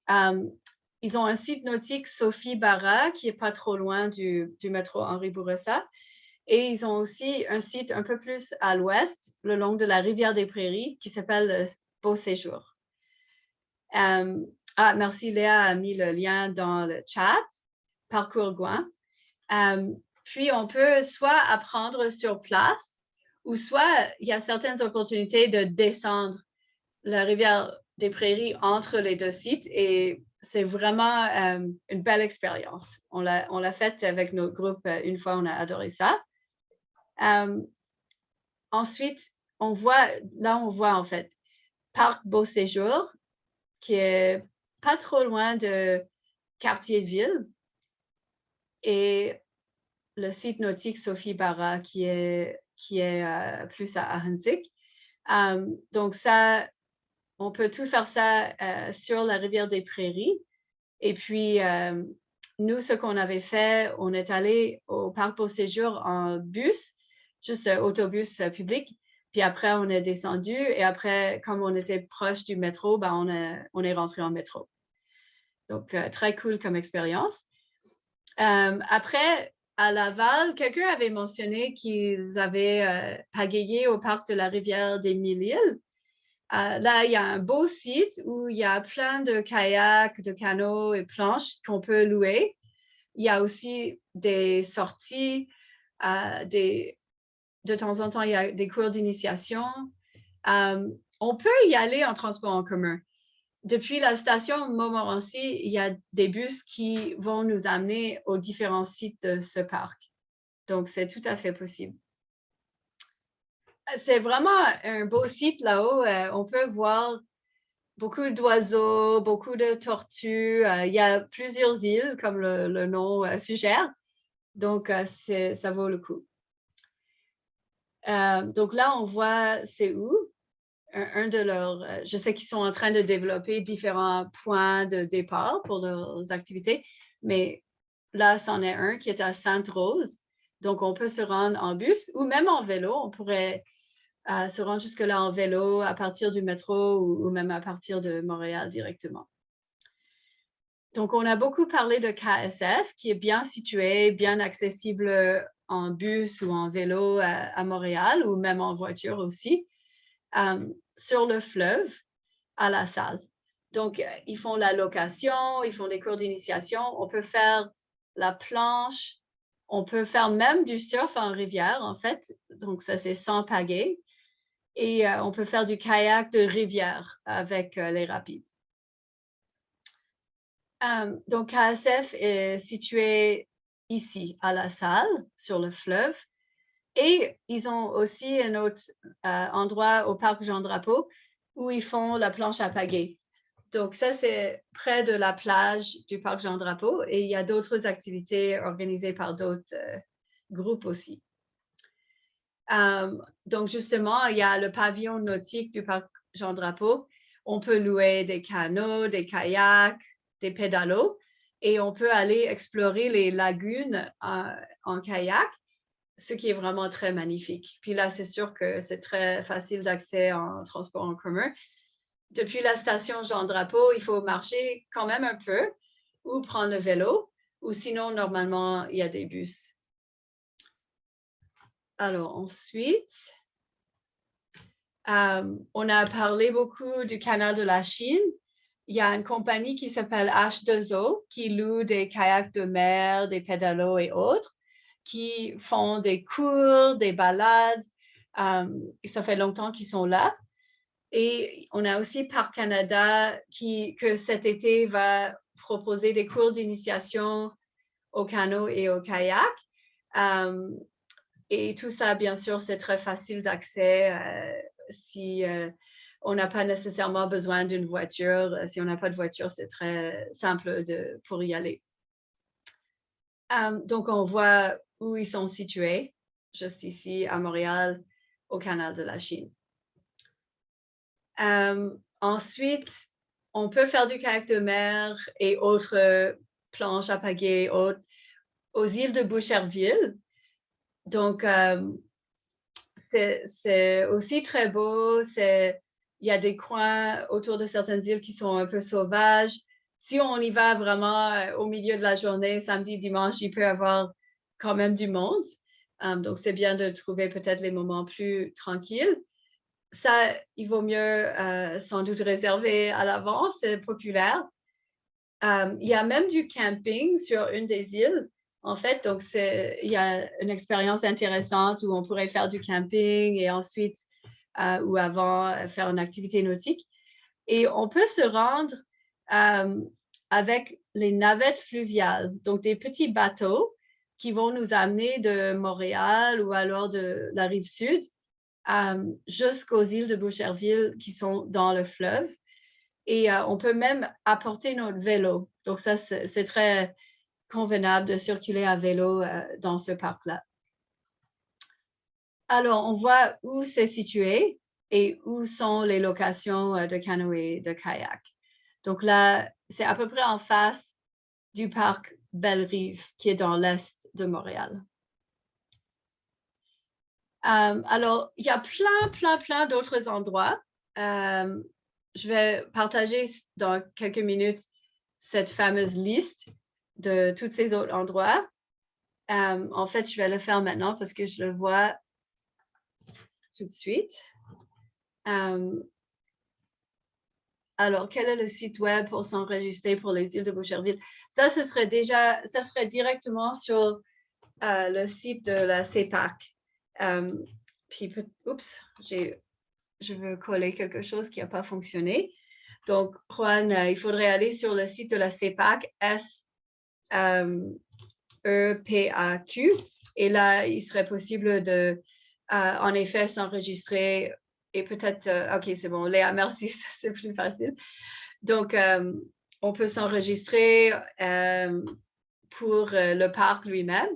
S1: Ils ont un site nautique, Sophie Barra, qui n'est pas trop loin du métro Henri Bourassa. Et ils ont aussi un site un peu plus à l'ouest, le long de la rivière des Prairies, qui s'appelle Beau Séjour. Merci, Léa a mis le lien dans le chat, Parcours Gouin. Puis, on peut soit apprendre sur place, ou soit il y a certaines opportunités de descendre la rivière des Prairies entre les deux sites et c'est vraiment une belle expérience. On l'a fait avec notre groupe une fois, on a adoré ça. Ensuite, on voit en fait Parc Beau Séjour, qui est pas trop loin de Cartierville et le site nautique Sophie Barra qui est plus à Ahuntsic. Donc ça, on peut tout faire ça sur la rivière des Prairies. Et puis, nous, ce qu'on avait fait, on est allé au Parc Beau Séjour en bus, juste autobus public. Puis après, on est descendu et après, comme on était proche du métro, on est rentré en métro. Donc, très cool comme expérience. Après, à Laval, quelqu'un avait mentionné qu'ils avaient pagayé au parc de la rivière des Mille-Îles. Là, il y a un beau site où il y a plein de kayaks, de canots et planches qu'on peut louer. Il y a aussi des sorties, de temps en temps, il y a des cours d'initiation. On peut y aller en transport en commun. Depuis la station Montmorency, il y a des bus qui vont nous amener aux différents sites de ce parc. Donc, c'est tout à fait possible. C'est vraiment un beau site là-haut. On peut voir beaucoup d'oiseaux, beaucoup de tortues. Il y a plusieurs îles, comme le nom suggère. Donc, ça vaut le coup. Donc là, on voit c'est où. Un de leurs, je sais qu'ils sont en train de développer différents points de départ pour leurs activités, mais là, c'en est un qui est à Sainte-Rose. Donc, on peut se rendre en bus ou même en vélo. On pourrait se rendre jusque-là en vélo à partir du métro ou même à partir de Montréal directement. Donc, on a beaucoup parlé de KSF, qui est bien situé, bien accessible en bus ou en vélo à Montréal ou même en voiture aussi. Sur le fleuve à La Salle. Donc, ils font la location, ils font des cours d'initiation. On peut faire la planche, on peut faire même du surf en rivière, en fait. Donc, ça, c'est sans pagaie. Et on peut faire du kayak de rivière avec les rapides. Donc, KSF est situé ici, à La Salle, sur le fleuve. Et ils ont aussi un autre endroit au parc Jean-Drapeau où ils font la planche à pagaie. Donc, ça, c'est près de la plage du parc Jean-Drapeau et il y a d'autres activités organisées par d'autres groupes aussi. Donc, justement, il y a le pavillon nautique du parc Jean-Drapeau. On peut louer des canots, des kayaks, des pédalos et on peut aller explorer les lagunes en kayak, ce qui est vraiment très magnifique. Puis là, c'est sûr que c'est très facile d'accès en transport en commun. Depuis la station Jean-Drapeau, il faut marcher quand même un peu ou prendre le vélo, ou sinon, normalement, il y a des bus. Alors, ensuite, on a parlé beaucoup du canal de la Chine. Il y a une compagnie qui s'appelle H2O qui loue des kayaks de mer, des pédalos et autres, qui font des cours, des balades. Ça fait longtemps qu'ils sont là. Et on a aussi Parc Canada que cet été va proposer des cours d'initiation au canot et au kayak. Et tout ça, bien sûr, c'est très facile d'accès si on n'a pas nécessairement besoin d'une voiture. Si on n'a pas de voiture, c'est très simple pour y aller. Donc, on voit où ils sont situés, juste ici à Montréal, au canal de la Chine. Ensuite, on peut faire du kayak de mer et autres planches à pagaie aux îles de Boucherville. Donc, c'est aussi très beau. Il y a des coins autour de certaines îles qui sont un peu sauvages. Si on y va vraiment au milieu de la journée, samedi, dimanche, il peut y avoir quand même du monde. Donc, c'est bien de trouver peut-être les moments plus tranquilles. Ça, il vaut mieux sans doute réserver à l'avance, c'est populaire. Il y a même du camping sur une des îles, en fait. Donc, il y a une expérience intéressante où on pourrait faire du camping et ensuite ou avant faire une activité nautique. Et on peut se rendre avec les navettes fluviales, donc des petits bateaux qui vont nous amener de Montréal ou alors de la rive sud jusqu'aux îles de Boucherville qui sont dans le fleuve. Et on peut même apporter notre vélo. Donc ça, c'est très convenable de circuler à vélo dans ce parc-là. Alors, on voit où c'est situé et où sont les locations de canoë et de kayak. Donc là, c'est à peu près en face du parc Belle-Rive, qui est dans l'est de Montréal. Alors, il y a plein d'autres endroits. Je vais partager dans quelques minutes cette fameuse liste de tous ces autres endroits. En fait, je vais le faire maintenant parce que je le vois tout de suite. Alors, quel est le site web pour s'enregistrer pour les îles de Boucherville? Ça serait directement sur le site de la CEPAC. Puis, oups, je veux coller quelque chose qui n'a pas fonctionné. Donc, Juan, il faudrait aller sur le site de la CEPAC, SEPAQ, Et là, il serait possible de, en effet, s'enregistrer et peut-être, OK, c'est bon, Léa, merci, c'est plus facile. Donc, on peut s'enregistrer pour le parc lui-même.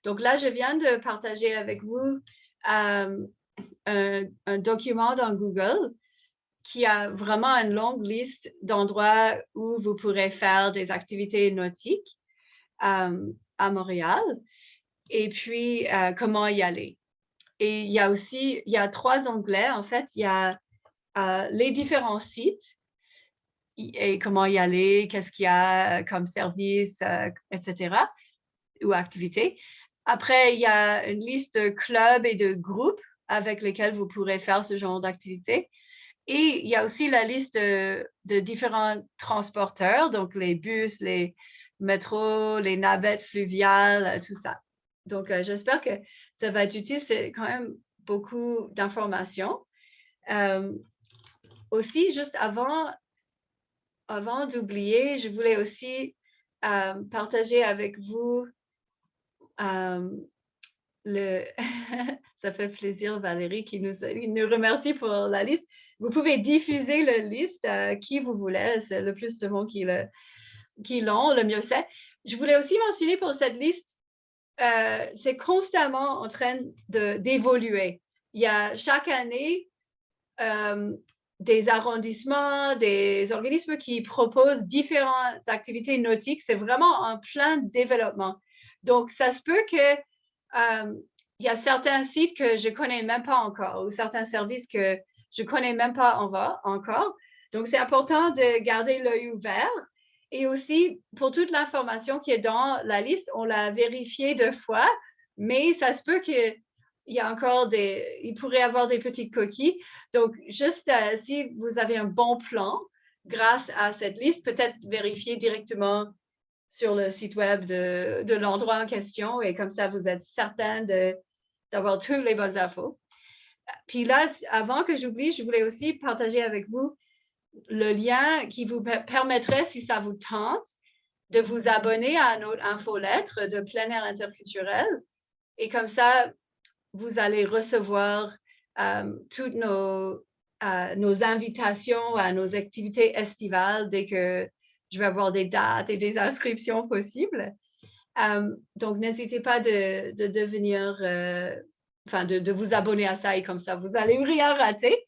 S1: Donc là, je viens de partager avec vous un document dans Google qui a vraiment une longue liste d'endroits où vous pourrez faire des activités nautiques à Montréal et puis comment y aller. Et il y a aussi, il y a 3 onglets, en fait, il y a les différents sites et comment y aller, qu'est-ce qu'il y a comme service, etc., ou activités. Après, il y a une liste de clubs et de groupes avec lesquels vous pourrez faire ce genre d'activité. Et il y a aussi la liste de différents transporteurs, donc les bus, les métros, les navettes fluviales, tout ça. Donc, j'espère que ça va être utile. C'est quand même beaucoup d'informations. Aussi, juste avant d'oublier, je voulais aussi partager avec vous le... Ça fait plaisir, Valérie, qui nous remercie pour la liste. Vous pouvez diffuser la liste qui vous voulez. C'est le plus de monde qui l'ont, le mieux c'est. Je voulais aussi mentionner pour cette liste, c'est constamment en train d'évoluer. Il y a chaque année des arrondissements, des organismes qui proposent différentes activités nautiques. C'est vraiment en plein développement. Donc, ça se peut que il y a certains sites que je ne connais même pas encore ou certains services que je ne connais même pas encore. Donc, c'est important de garder l'œil ouvert. Et aussi, pour toute l'information qui est dans la liste, on l'a vérifiée 2 fois, mais ça se peut qu'il y a encore il pourrait y avoir des petites coquilles. Donc, juste si vous avez un bon plan grâce à cette liste, peut-être vérifier directement sur le site web de l'endroit en question et comme ça, vous êtes certain d'avoir toutes les bonnes infos. Puis là, avant que j'oublie, je voulais aussi partager avec vous le lien qui vous permettrait, si ça vous tente, de vous abonner à notre infolettre de plein air interculturel. Et comme ça, vous allez recevoir toutes nos invitations à nos activités estivales dès que je vais avoir des dates et des inscriptions possibles. Donc, n'hésitez pas de devenir, de vous abonner à ça et comme ça, vous n'allez rien rater.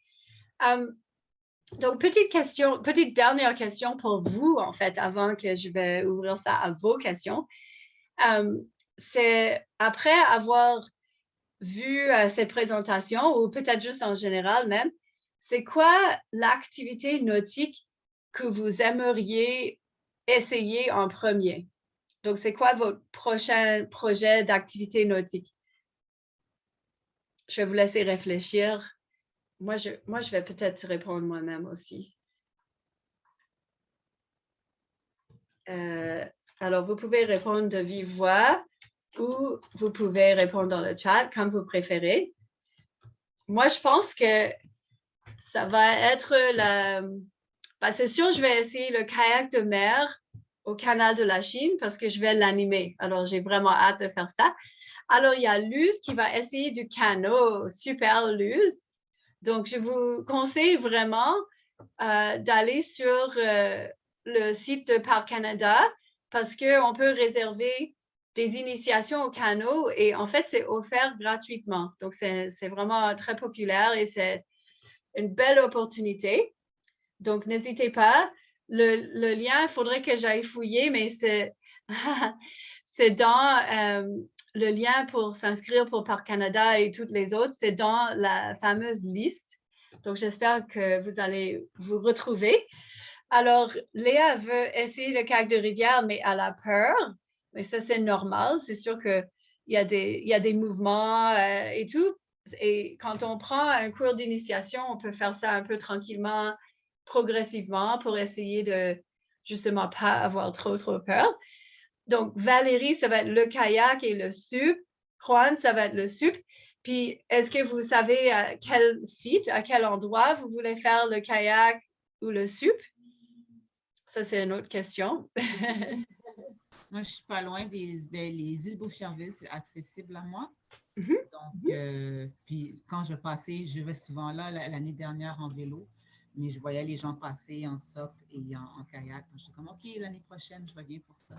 S1: Donc, petite dernière question pour vous, en fait, avant que je vais ouvrir ça à vos questions. C'est après avoir vu cette présentation, ou peut-être juste en général même, c'est quoi l'activité nautique que vous aimeriez essayer en premier? Donc, c'est quoi votre prochain projet d'activité nautique? Je vais vous laisser réfléchir. Moi, je vais peut-être répondre moi-même aussi. Alors, vous pouvez répondre de vive voix ou vous pouvez répondre dans le chat, comme vous préférez. Moi, je pense que ça va être c'est sûr, je vais essayer le kayak de mer au canal de la Chine parce que je vais l'animer. Alors, j'ai vraiment hâte de faire ça. Alors, il y a Luz qui va essayer du canot. Super, Luz. Donc, je vous conseille vraiment d'aller sur le site de Parc Canada parce qu'on peut réserver des initiations au canot et en fait, c'est offert gratuitement. Donc, c'est vraiment très populaire et c'est une belle opportunité. Donc, n'hésitez pas. Le lien, il faudrait que j'aille fouiller, mais c'est dans le lien pour s'inscrire pour Parc Canada et toutes les autres, c'est dans la fameuse liste. Donc, j'espère que vous allez vous retrouver. Alors, Léa veut essayer le kayak de rivière, mais elle a peur. Mais ça, c'est normal. C'est sûr qu'il y a des mouvements et tout. Et quand on prend un cours d'initiation, on peut faire ça un peu tranquillement, progressivement pour essayer de justement pas avoir trop peur. Donc, Valérie, ça va être le kayak et le SUP. Juan, ça va être le SUP. Puis, est-ce que vous savez à quel site, à quel endroit vous voulez faire le kayak ou le SUP? Ça, c'est une autre question.
S4: Moi, je suis pas loin les îles Boucherville, c'est accessible à moi.
S1: Mhm.
S4: Donc, puis quand je vais souvent là l'année dernière en vélo, mais je voyais les gens passer en SUP et en kayak. Donc, je suis comme, OK, l'année prochaine, je reviens pour ça.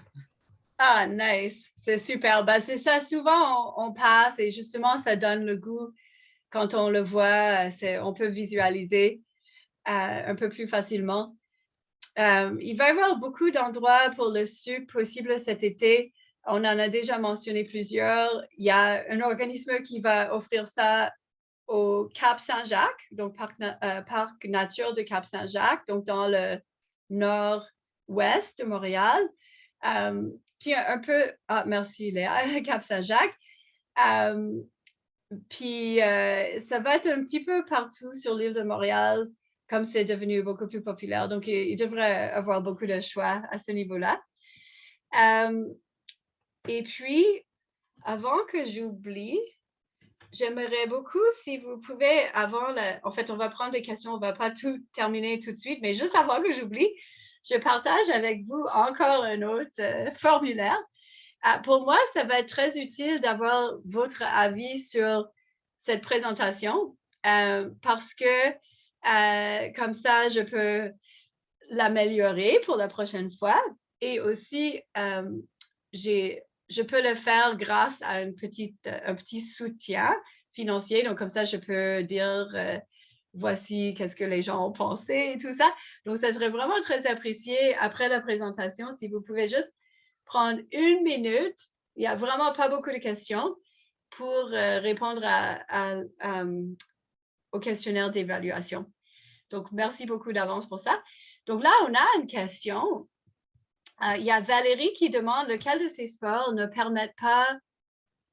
S1: Ah, nice. C'est super. Ben, c'est ça, souvent on passe et justement, ça donne le goût quand on le voit, on peut visualiser un peu plus facilement. Il va y avoir beaucoup d'endroits pour le SUP possible cet été. On en a déjà mentionné plusieurs. Il y a un organisme qui va offrir ça au Cap Saint-Jacques, donc parc nature de Cap Saint-Jacques, donc dans le nord-ouest de Montréal. Puis un peu, merci Léa, Cap Saint-Jacques. Puis ça va être un petit peu partout sur l'île de Montréal, comme c'est devenu beaucoup plus populaire. Donc, il devrait avoir beaucoup de choix à ce niveau-là. Et puis, avant que j'oublie, j'aimerais beaucoup si vous pouvez, en fait, on va prendre des questions, on ne va pas tout terminer tout de suite, mais juste avant que j'oublie, je partage avec vous encore un autre formulaire. Pour moi, ça va être très utile d'avoir votre avis sur cette présentation parce que comme ça, je peux l'améliorer pour la prochaine fois et aussi, je peux le faire grâce à un petit soutien financier. Donc, comme ça, je peux dire voici qu'est-ce que les gens ont pensé et tout ça. Donc, ça serait vraiment très apprécié après la présentation si vous pouvez juste prendre 1 minute. Il n'y a vraiment pas beaucoup de questions pour répondre au questionnaire d'évaluation. Donc, merci beaucoup d'avance pour ça. Donc là, on a une question. Il y a Valérie qui demande lequel de ces sports ne permettent pas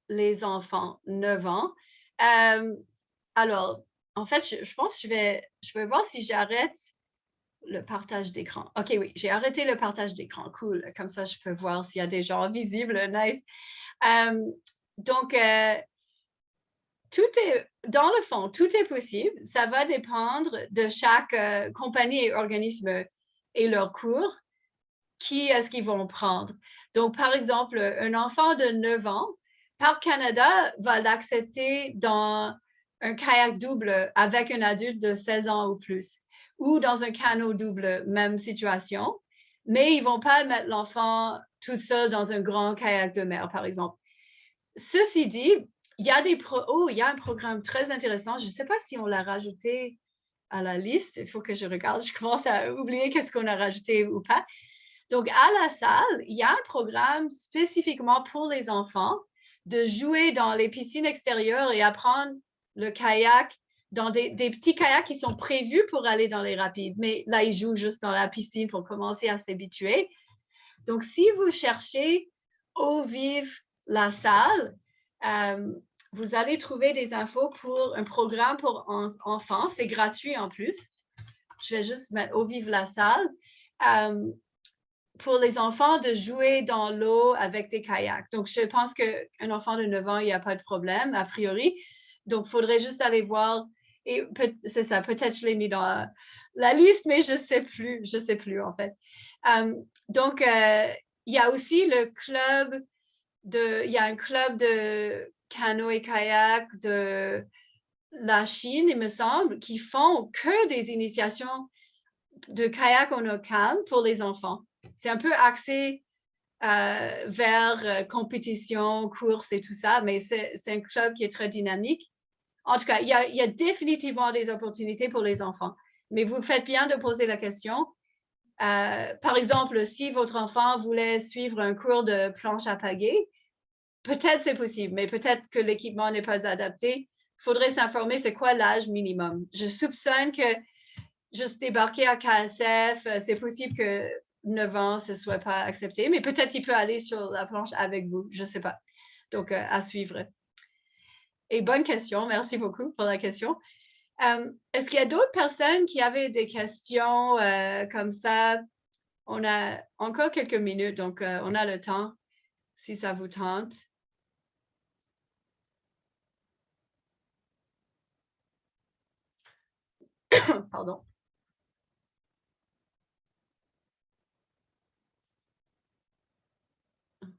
S1: les enfants 9 ans. Alors, en fait, je pense que je vais voir si j'arrête le partage d'écran. OK, oui, j'ai arrêté le partage d'écran. Cool. Comme ça, je peux voir s'il y a des gens visibles. Nice. Donc, dans le fond, tout est possible. Ça va dépendre de chaque compagnie et organisme et leur cours. Qui est-ce qu'ils vont prendre? Donc, par exemple, un enfant de 9 ans, Parc Canada va l'accepter dans un kayak double avec un adulte de 16 ans ou plus, ou dans un canot double, même situation, mais ils ne vont pas mettre l'enfant tout seul dans un grand kayak de mer, par exemple. Ceci dit, il y a un programme très intéressant. Je ne sais pas si on l'a rajouté à la liste. Il faut que je regarde. Je commence à oublier qu'est-ce qu'on a rajouté ou pas. Donc, à la salle, il y a un programme spécifiquement pour les enfants de jouer dans les piscines extérieures et apprendre le kayak dans des petits kayaks qui sont prévus pour aller dans les rapides. Mais là, ils jouent juste dans la piscine pour commencer à s'habituer. Donc, si vous cherchez Eau Vive la salle, vous allez trouver des infos pour un programme pour enfants. C'est gratuit en plus. Je vais juste mettre Eau Vive la salle. Pour les enfants de jouer dans l'eau avec des kayaks. Donc, je pense qu'un enfant de 9 ans, il n'y a pas de problème, a priori. Donc, il faudrait juste aller voir. Et c'est ça, peut-être je l'ai mis dans la liste, mais je ne sais plus en fait. Donc, il y a aussi il y a un club de canot et kayak de la Chine, il me semble, qui font que des initiations de kayak en eau calme pour les enfants. C'est un peu axé vers compétition, course et tout ça, mais c'est un club qui est très dynamique. En tout cas, il y a définitivement des opportunités pour les enfants. Mais vous faites bien de poser la question. Par exemple, si votre enfant voulait suivre un cours de planche à pagaie, peut-être c'est possible, mais peut-être que l'équipement n'est pas adapté. Il faudrait s'informer c'est quoi l'âge minimum. Je soupçonne que juste débarquer à KSF, c'est possible que 9 ans, ce ne soit pas accepté, mais peut-être qu'il peut aller sur la planche avec vous, je ne sais pas. Donc, à suivre. Et bonne question, merci beaucoup pour la question. Est-ce qu'il y a d'autres personnes qui avaient des questions comme ça? On a encore quelques minutes, donc on a le temps, si ça vous tente. Pardon.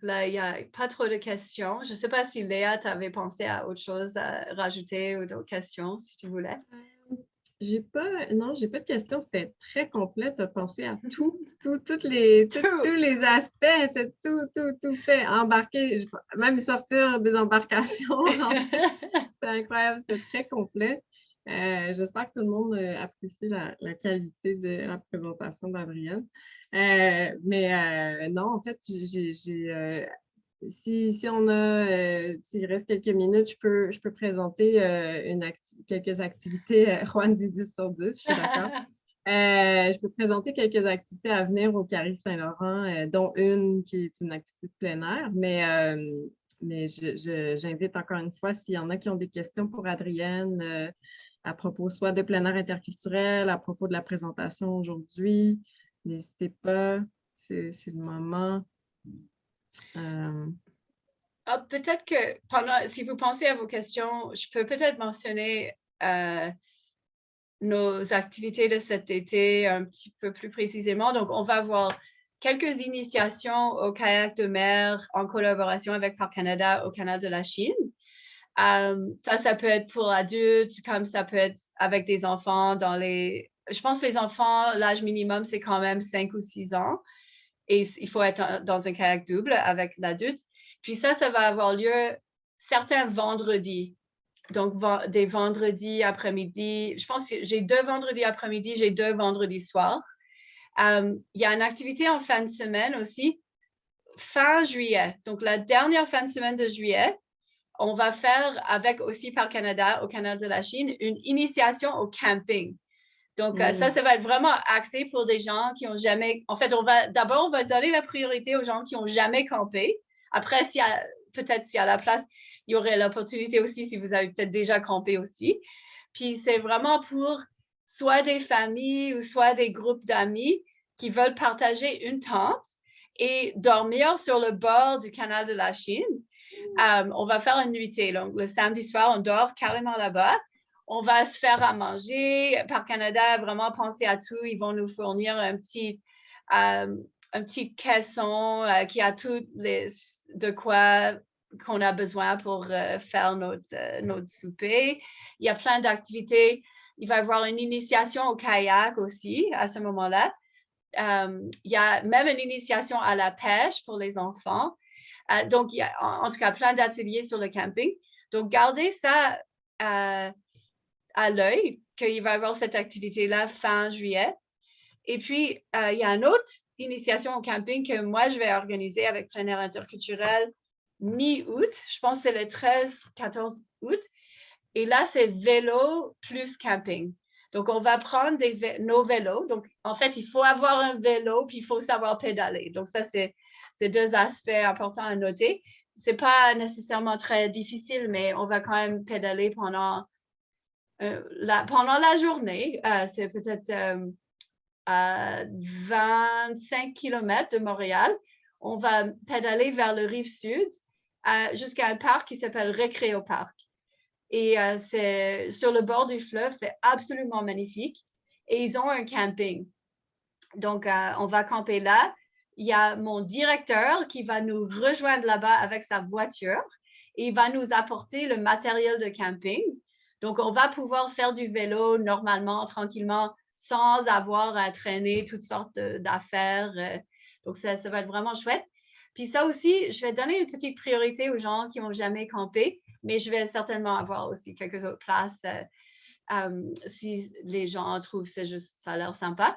S1: là, il n'y a pas trop de questions. Je ne sais pas si Léa, tu avais pensé à autre chose à rajouter ou d'autres questions, si tu voulais.
S2: Non, j'ai pas de questions. C'était très complet. Tu as pensé à tous les aspects. Tu tout fait. Embarquer, même sortir des embarcations. C'est incroyable. C'était très complet. J'espère que tout le monde apprécie la qualité de la présentation d'Adrienne. Non, en fait, s'il reste quelques minutes, je peux présenter quelques activités. Juan dit 10 sur 10, je suis d'accord. Je peux présenter quelques activités à venir au Carré Saint-Laurent, dont une qui est une activité de plein air. Mais j'invite encore une fois, s'il y en a qui ont des questions pour Adrienne à propos soit de plein air interculturel, à propos de la présentation aujourd'hui, n'hésitez pas, c'est le moment.
S1: Peut-être que si vous pensez à vos questions, je peux peut-être mentionner nos activités de cet été un petit peu plus précisément. Donc, on va avoir quelques initiations au kayak de mer en collaboration avec Parc Canada au canal de la Chine. Ça peut être pour adultes, comme ça peut être avec des enfants je pense que les enfants, l'âge minimum, c'est quand même 5 ou 6 ans. Et il faut être dans un kayak double avec l'adulte. Puis ça va avoir lieu certains vendredis. Donc, des vendredis après-midi. Je pense que j'ai 2 vendredis après-midi, j'ai 2 vendredis soirs. Il y a une activité en fin de semaine aussi, fin juillet. Donc, la dernière fin de semaine de juillet, on va faire avec aussi Parc Canada, au canal de la Chine, une initiation au camping. Donc, ça va être vraiment axé pour des gens qui n'ont jamais... En fait, on va donner la priorité aux gens qui n'ont jamais campé. Après, peut-être s'il y a la place, il y aurait l'opportunité aussi si vous avez peut-être déjà campé aussi. Puis, c'est vraiment pour soit des familles ou soit des groupes d'amis qui veulent partager une tente et dormir sur le bord du canal de la Chine. On va faire une nuitée. Donc, le samedi soir, on dort carrément là-bas. On va se faire à manger. Parc Canada a vraiment pensé à tout. Ils vont nous fournir un petit caisson qui a tout de quoi qu'on a besoin pour faire notre souper. Il y a plein d'activités. Il va y avoir une initiation au kayak aussi à ce moment-là. Il y a même une initiation à la pêche pour les enfants. Donc, il y a en tout cas plein d'ateliers sur le camping. Donc, gardez ça à l'œil, qu'il va y avoir cette activité-là fin juillet. Et puis, il y a une autre initiation au camping que moi, je vais organiser avec Plein Air Interculturel mi-août. Je pense que c'est le 13-14 août. Et là, c'est vélo plus camping. Donc, on va prendre nos vélos. Donc, en fait, il faut avoir un vélo, puis il faut savoir pédaler. Donc, ça, c'est 2 aspects importants à noter. Ce n'est pas nécessairement très difficile, mais on va quand même pédaler pendant la journée. C'est peut-être à 25 km de Montréal. On va pédaler vers le rive sud jusqu'à un parc qui s'appelle Récréo Parc. Et c'est sur le bord du fleuve, c'est absolument magnifique. Et ils ont un camping. Donc, on va camper là. Il y a mon directeur qui va nous rejoindre là-bas avec sa voiture et il va nous apporter le matériel de camping. Donc, on va pouvoir faire du vélo normalement, tranquillement, sans avoir à traîner toutes sortes d'affaires. Donc, ça va être vraiment chouette. Puis ça aussi, je vais donner une petite priorité aux gens qui n'ont jamais campé, mais je vais certainement avoir aussi quelques autres places si les gens trouvent que ça a l'air sympa.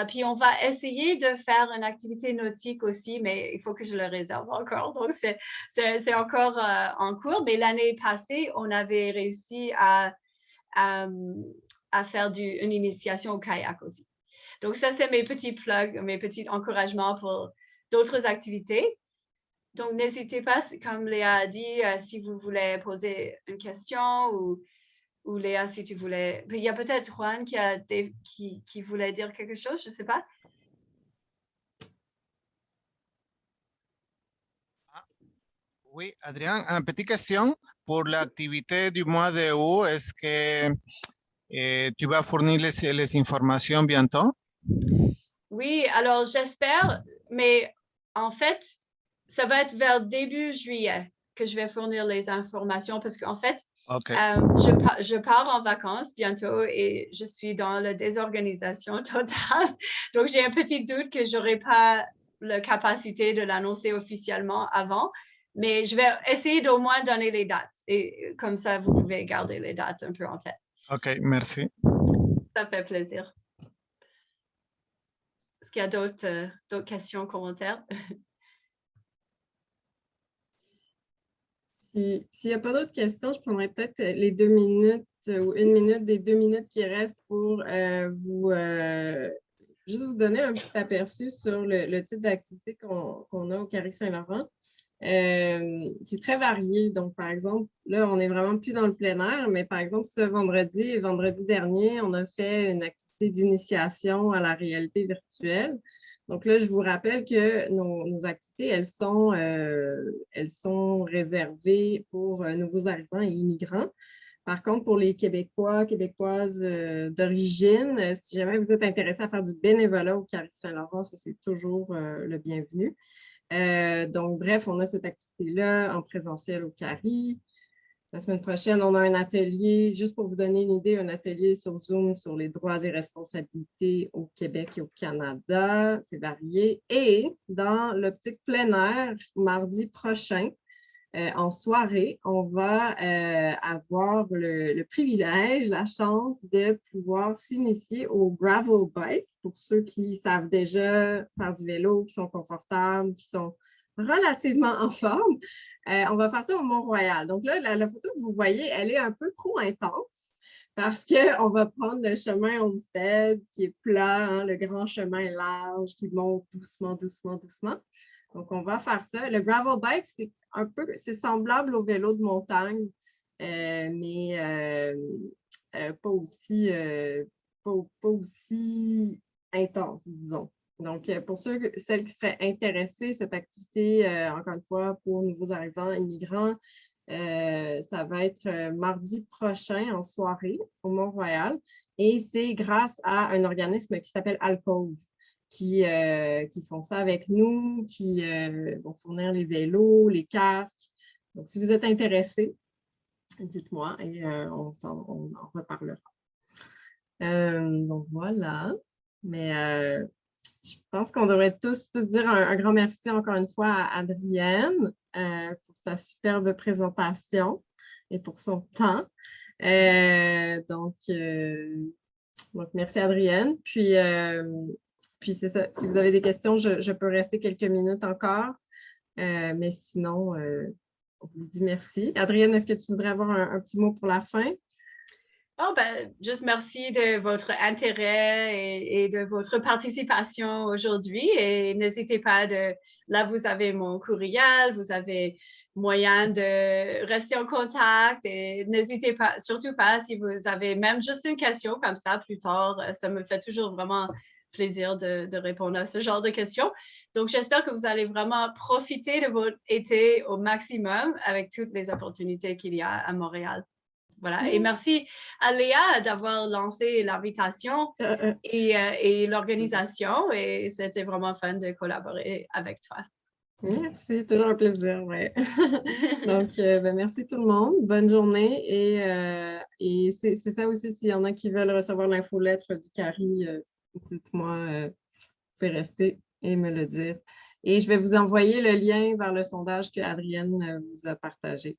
S1: Puis on va essayer de faire une activité nautique aussi, mais il faut que je le réserve encore. Donc, c'est encore en cours. Mais l'année passée, on avait réussi à faire une initiation au kayak aussi. Donc, ça, c'est mes petits plugs, mes petits encouragements pour d'autres activités. Donc, n'hésitez pas, comme Léa a dit, si vous voulez poser une question ou Léa, si tu voulais... Il y a peut-être Juan qui voulait dire quelque chose, je ne sais pas.
S5: Oui, Adrián, une petite question pour l'activité du mois de août. Est-ce que tu vas fournir les informations bientôt?
S1: Oui, alors j'espère, mais en fait, ça va être vers début juillet que je vais fournir les informations parce qu'en fait,
S5: Ok.
S1: je pars en vacances bientôt et je suis dans la désorganisation totale. Donc, j'ai un petit doute que je n'aurai pas la capacité de l'annoncer officiellement avant, mais je vais essayer d'au moins donner les dates. Et comme ça, vous pouvez garder les dates un peu en tête.
S5: Ok, merci.
S1: Ça fait plaisir. Est-ce qu'il y a d'autres questions, commentaires?
S2: S'il n'y a pas d'autres questions, je prendrais peut-être les 2 minutes ou 1 minute des 2 minutes qui restent pour juste vous donner un petit aperçu sur le type d'activité qu'on a au Carré Saint-Laurent. C'est très varié. Donc, par exemple, là, on n'est vraiment plus dans le plein air, mais par exemple, ce vendredi dernier, on a fait une activité d'initiation à la réalité virtuelle. Donc là, je vous rappelle que nos activités, elles sont réservées pour nouveaux arrivants et immigrants. Par contre, pour les Québécois, Québécoises d'origine, si jamais vous êtes intéressé à faire du bénévolat au Carré Saint-Laurent, ça, c'est toujours le bienvenu. Donc, bref, on a cette activité-là en présentiel au Carré. La semaine prochaine, on a un atelier, juste pour vous donner une idée, un atelier sur Zoom sur les droits et responsabilités au Québec et au Canada. C'est varié. Et dans l'optique plein air, mardi prochain, en soirée, on va avoir le privilège, la chance de pouvoir s'initier au gravel bike pour ceux qui savent déjà faire du vélo, qui sont confortables, qui sont relativement en forme. On va faire ça au Mont-Royal. Donc là, la photo que vous voyez, elle est un peu trop intense parce qu'on va prendre le chemin Homestead qui est plat, hein, le grand chemin large qui monte doucement, doucement, doucement. Donc, on va faire ça. Le gravel bike, c'est semblable au vélo de montagne, mais pas aussi intense, disons. Donc, pour celles qui seraient intéressées, cette activité, encore une fois, pour nouveaux arrivants, immigrants, ça va être mardi prochain en soirée au Mont-Royal. Et c'est grâce à un organisme qui s'appelle Alcove qui font ça avec nous, qui vont fournir les vélos, les casques. Donc, si vous êtes intéressés, dites-moi et on en reparlera. Donc, voilà. Mais je pense qu'on devrait tous dire un grand merci encore une fois à Adrienne pour sa superbe présentation et pour son temps. Donc, merci Adrienne. Puis c'est ça. Si vous avez des questions, je peux rester quelques minutes encore. Mais sinon, on vous dit merci. Adrienne, est-ce que tu voudrais avoir un petit mot pour la fin?
S1: Oh, ben, juste merci de votre intérêt et de votre participation aujourd'hui. Et n'hésitez pas là, vous avez mon courriel, vous avez moyen de rester en contact et n'hésitez pas, surtout pas si vous avez même juste une question comme ça plus tard. Ça me fait toujours vraiment plaisir de répondre à ce genre de questions. Donc, j'espère que vous allez vraiment profiter de votre été au maximum avec toutes les opportunités qu'il y a à Montréal. Voilà. Et merci à Léa d'avoir lancé l'invitation et l'organisation. Et c'était vraiment fun de collaborer avec toi.
S2: Merci, toujours un plaisir, ouais. Donc, merci tout le monde. Bonne journée. Et c'est ça aussi, s'il y en a qui veulent recevoir l'infolettre du Carré, dites-moi, vous pouvez rester et me le dire. Et je vais vous envoyer le lien vers le sondage que Adrienne vous a partagé.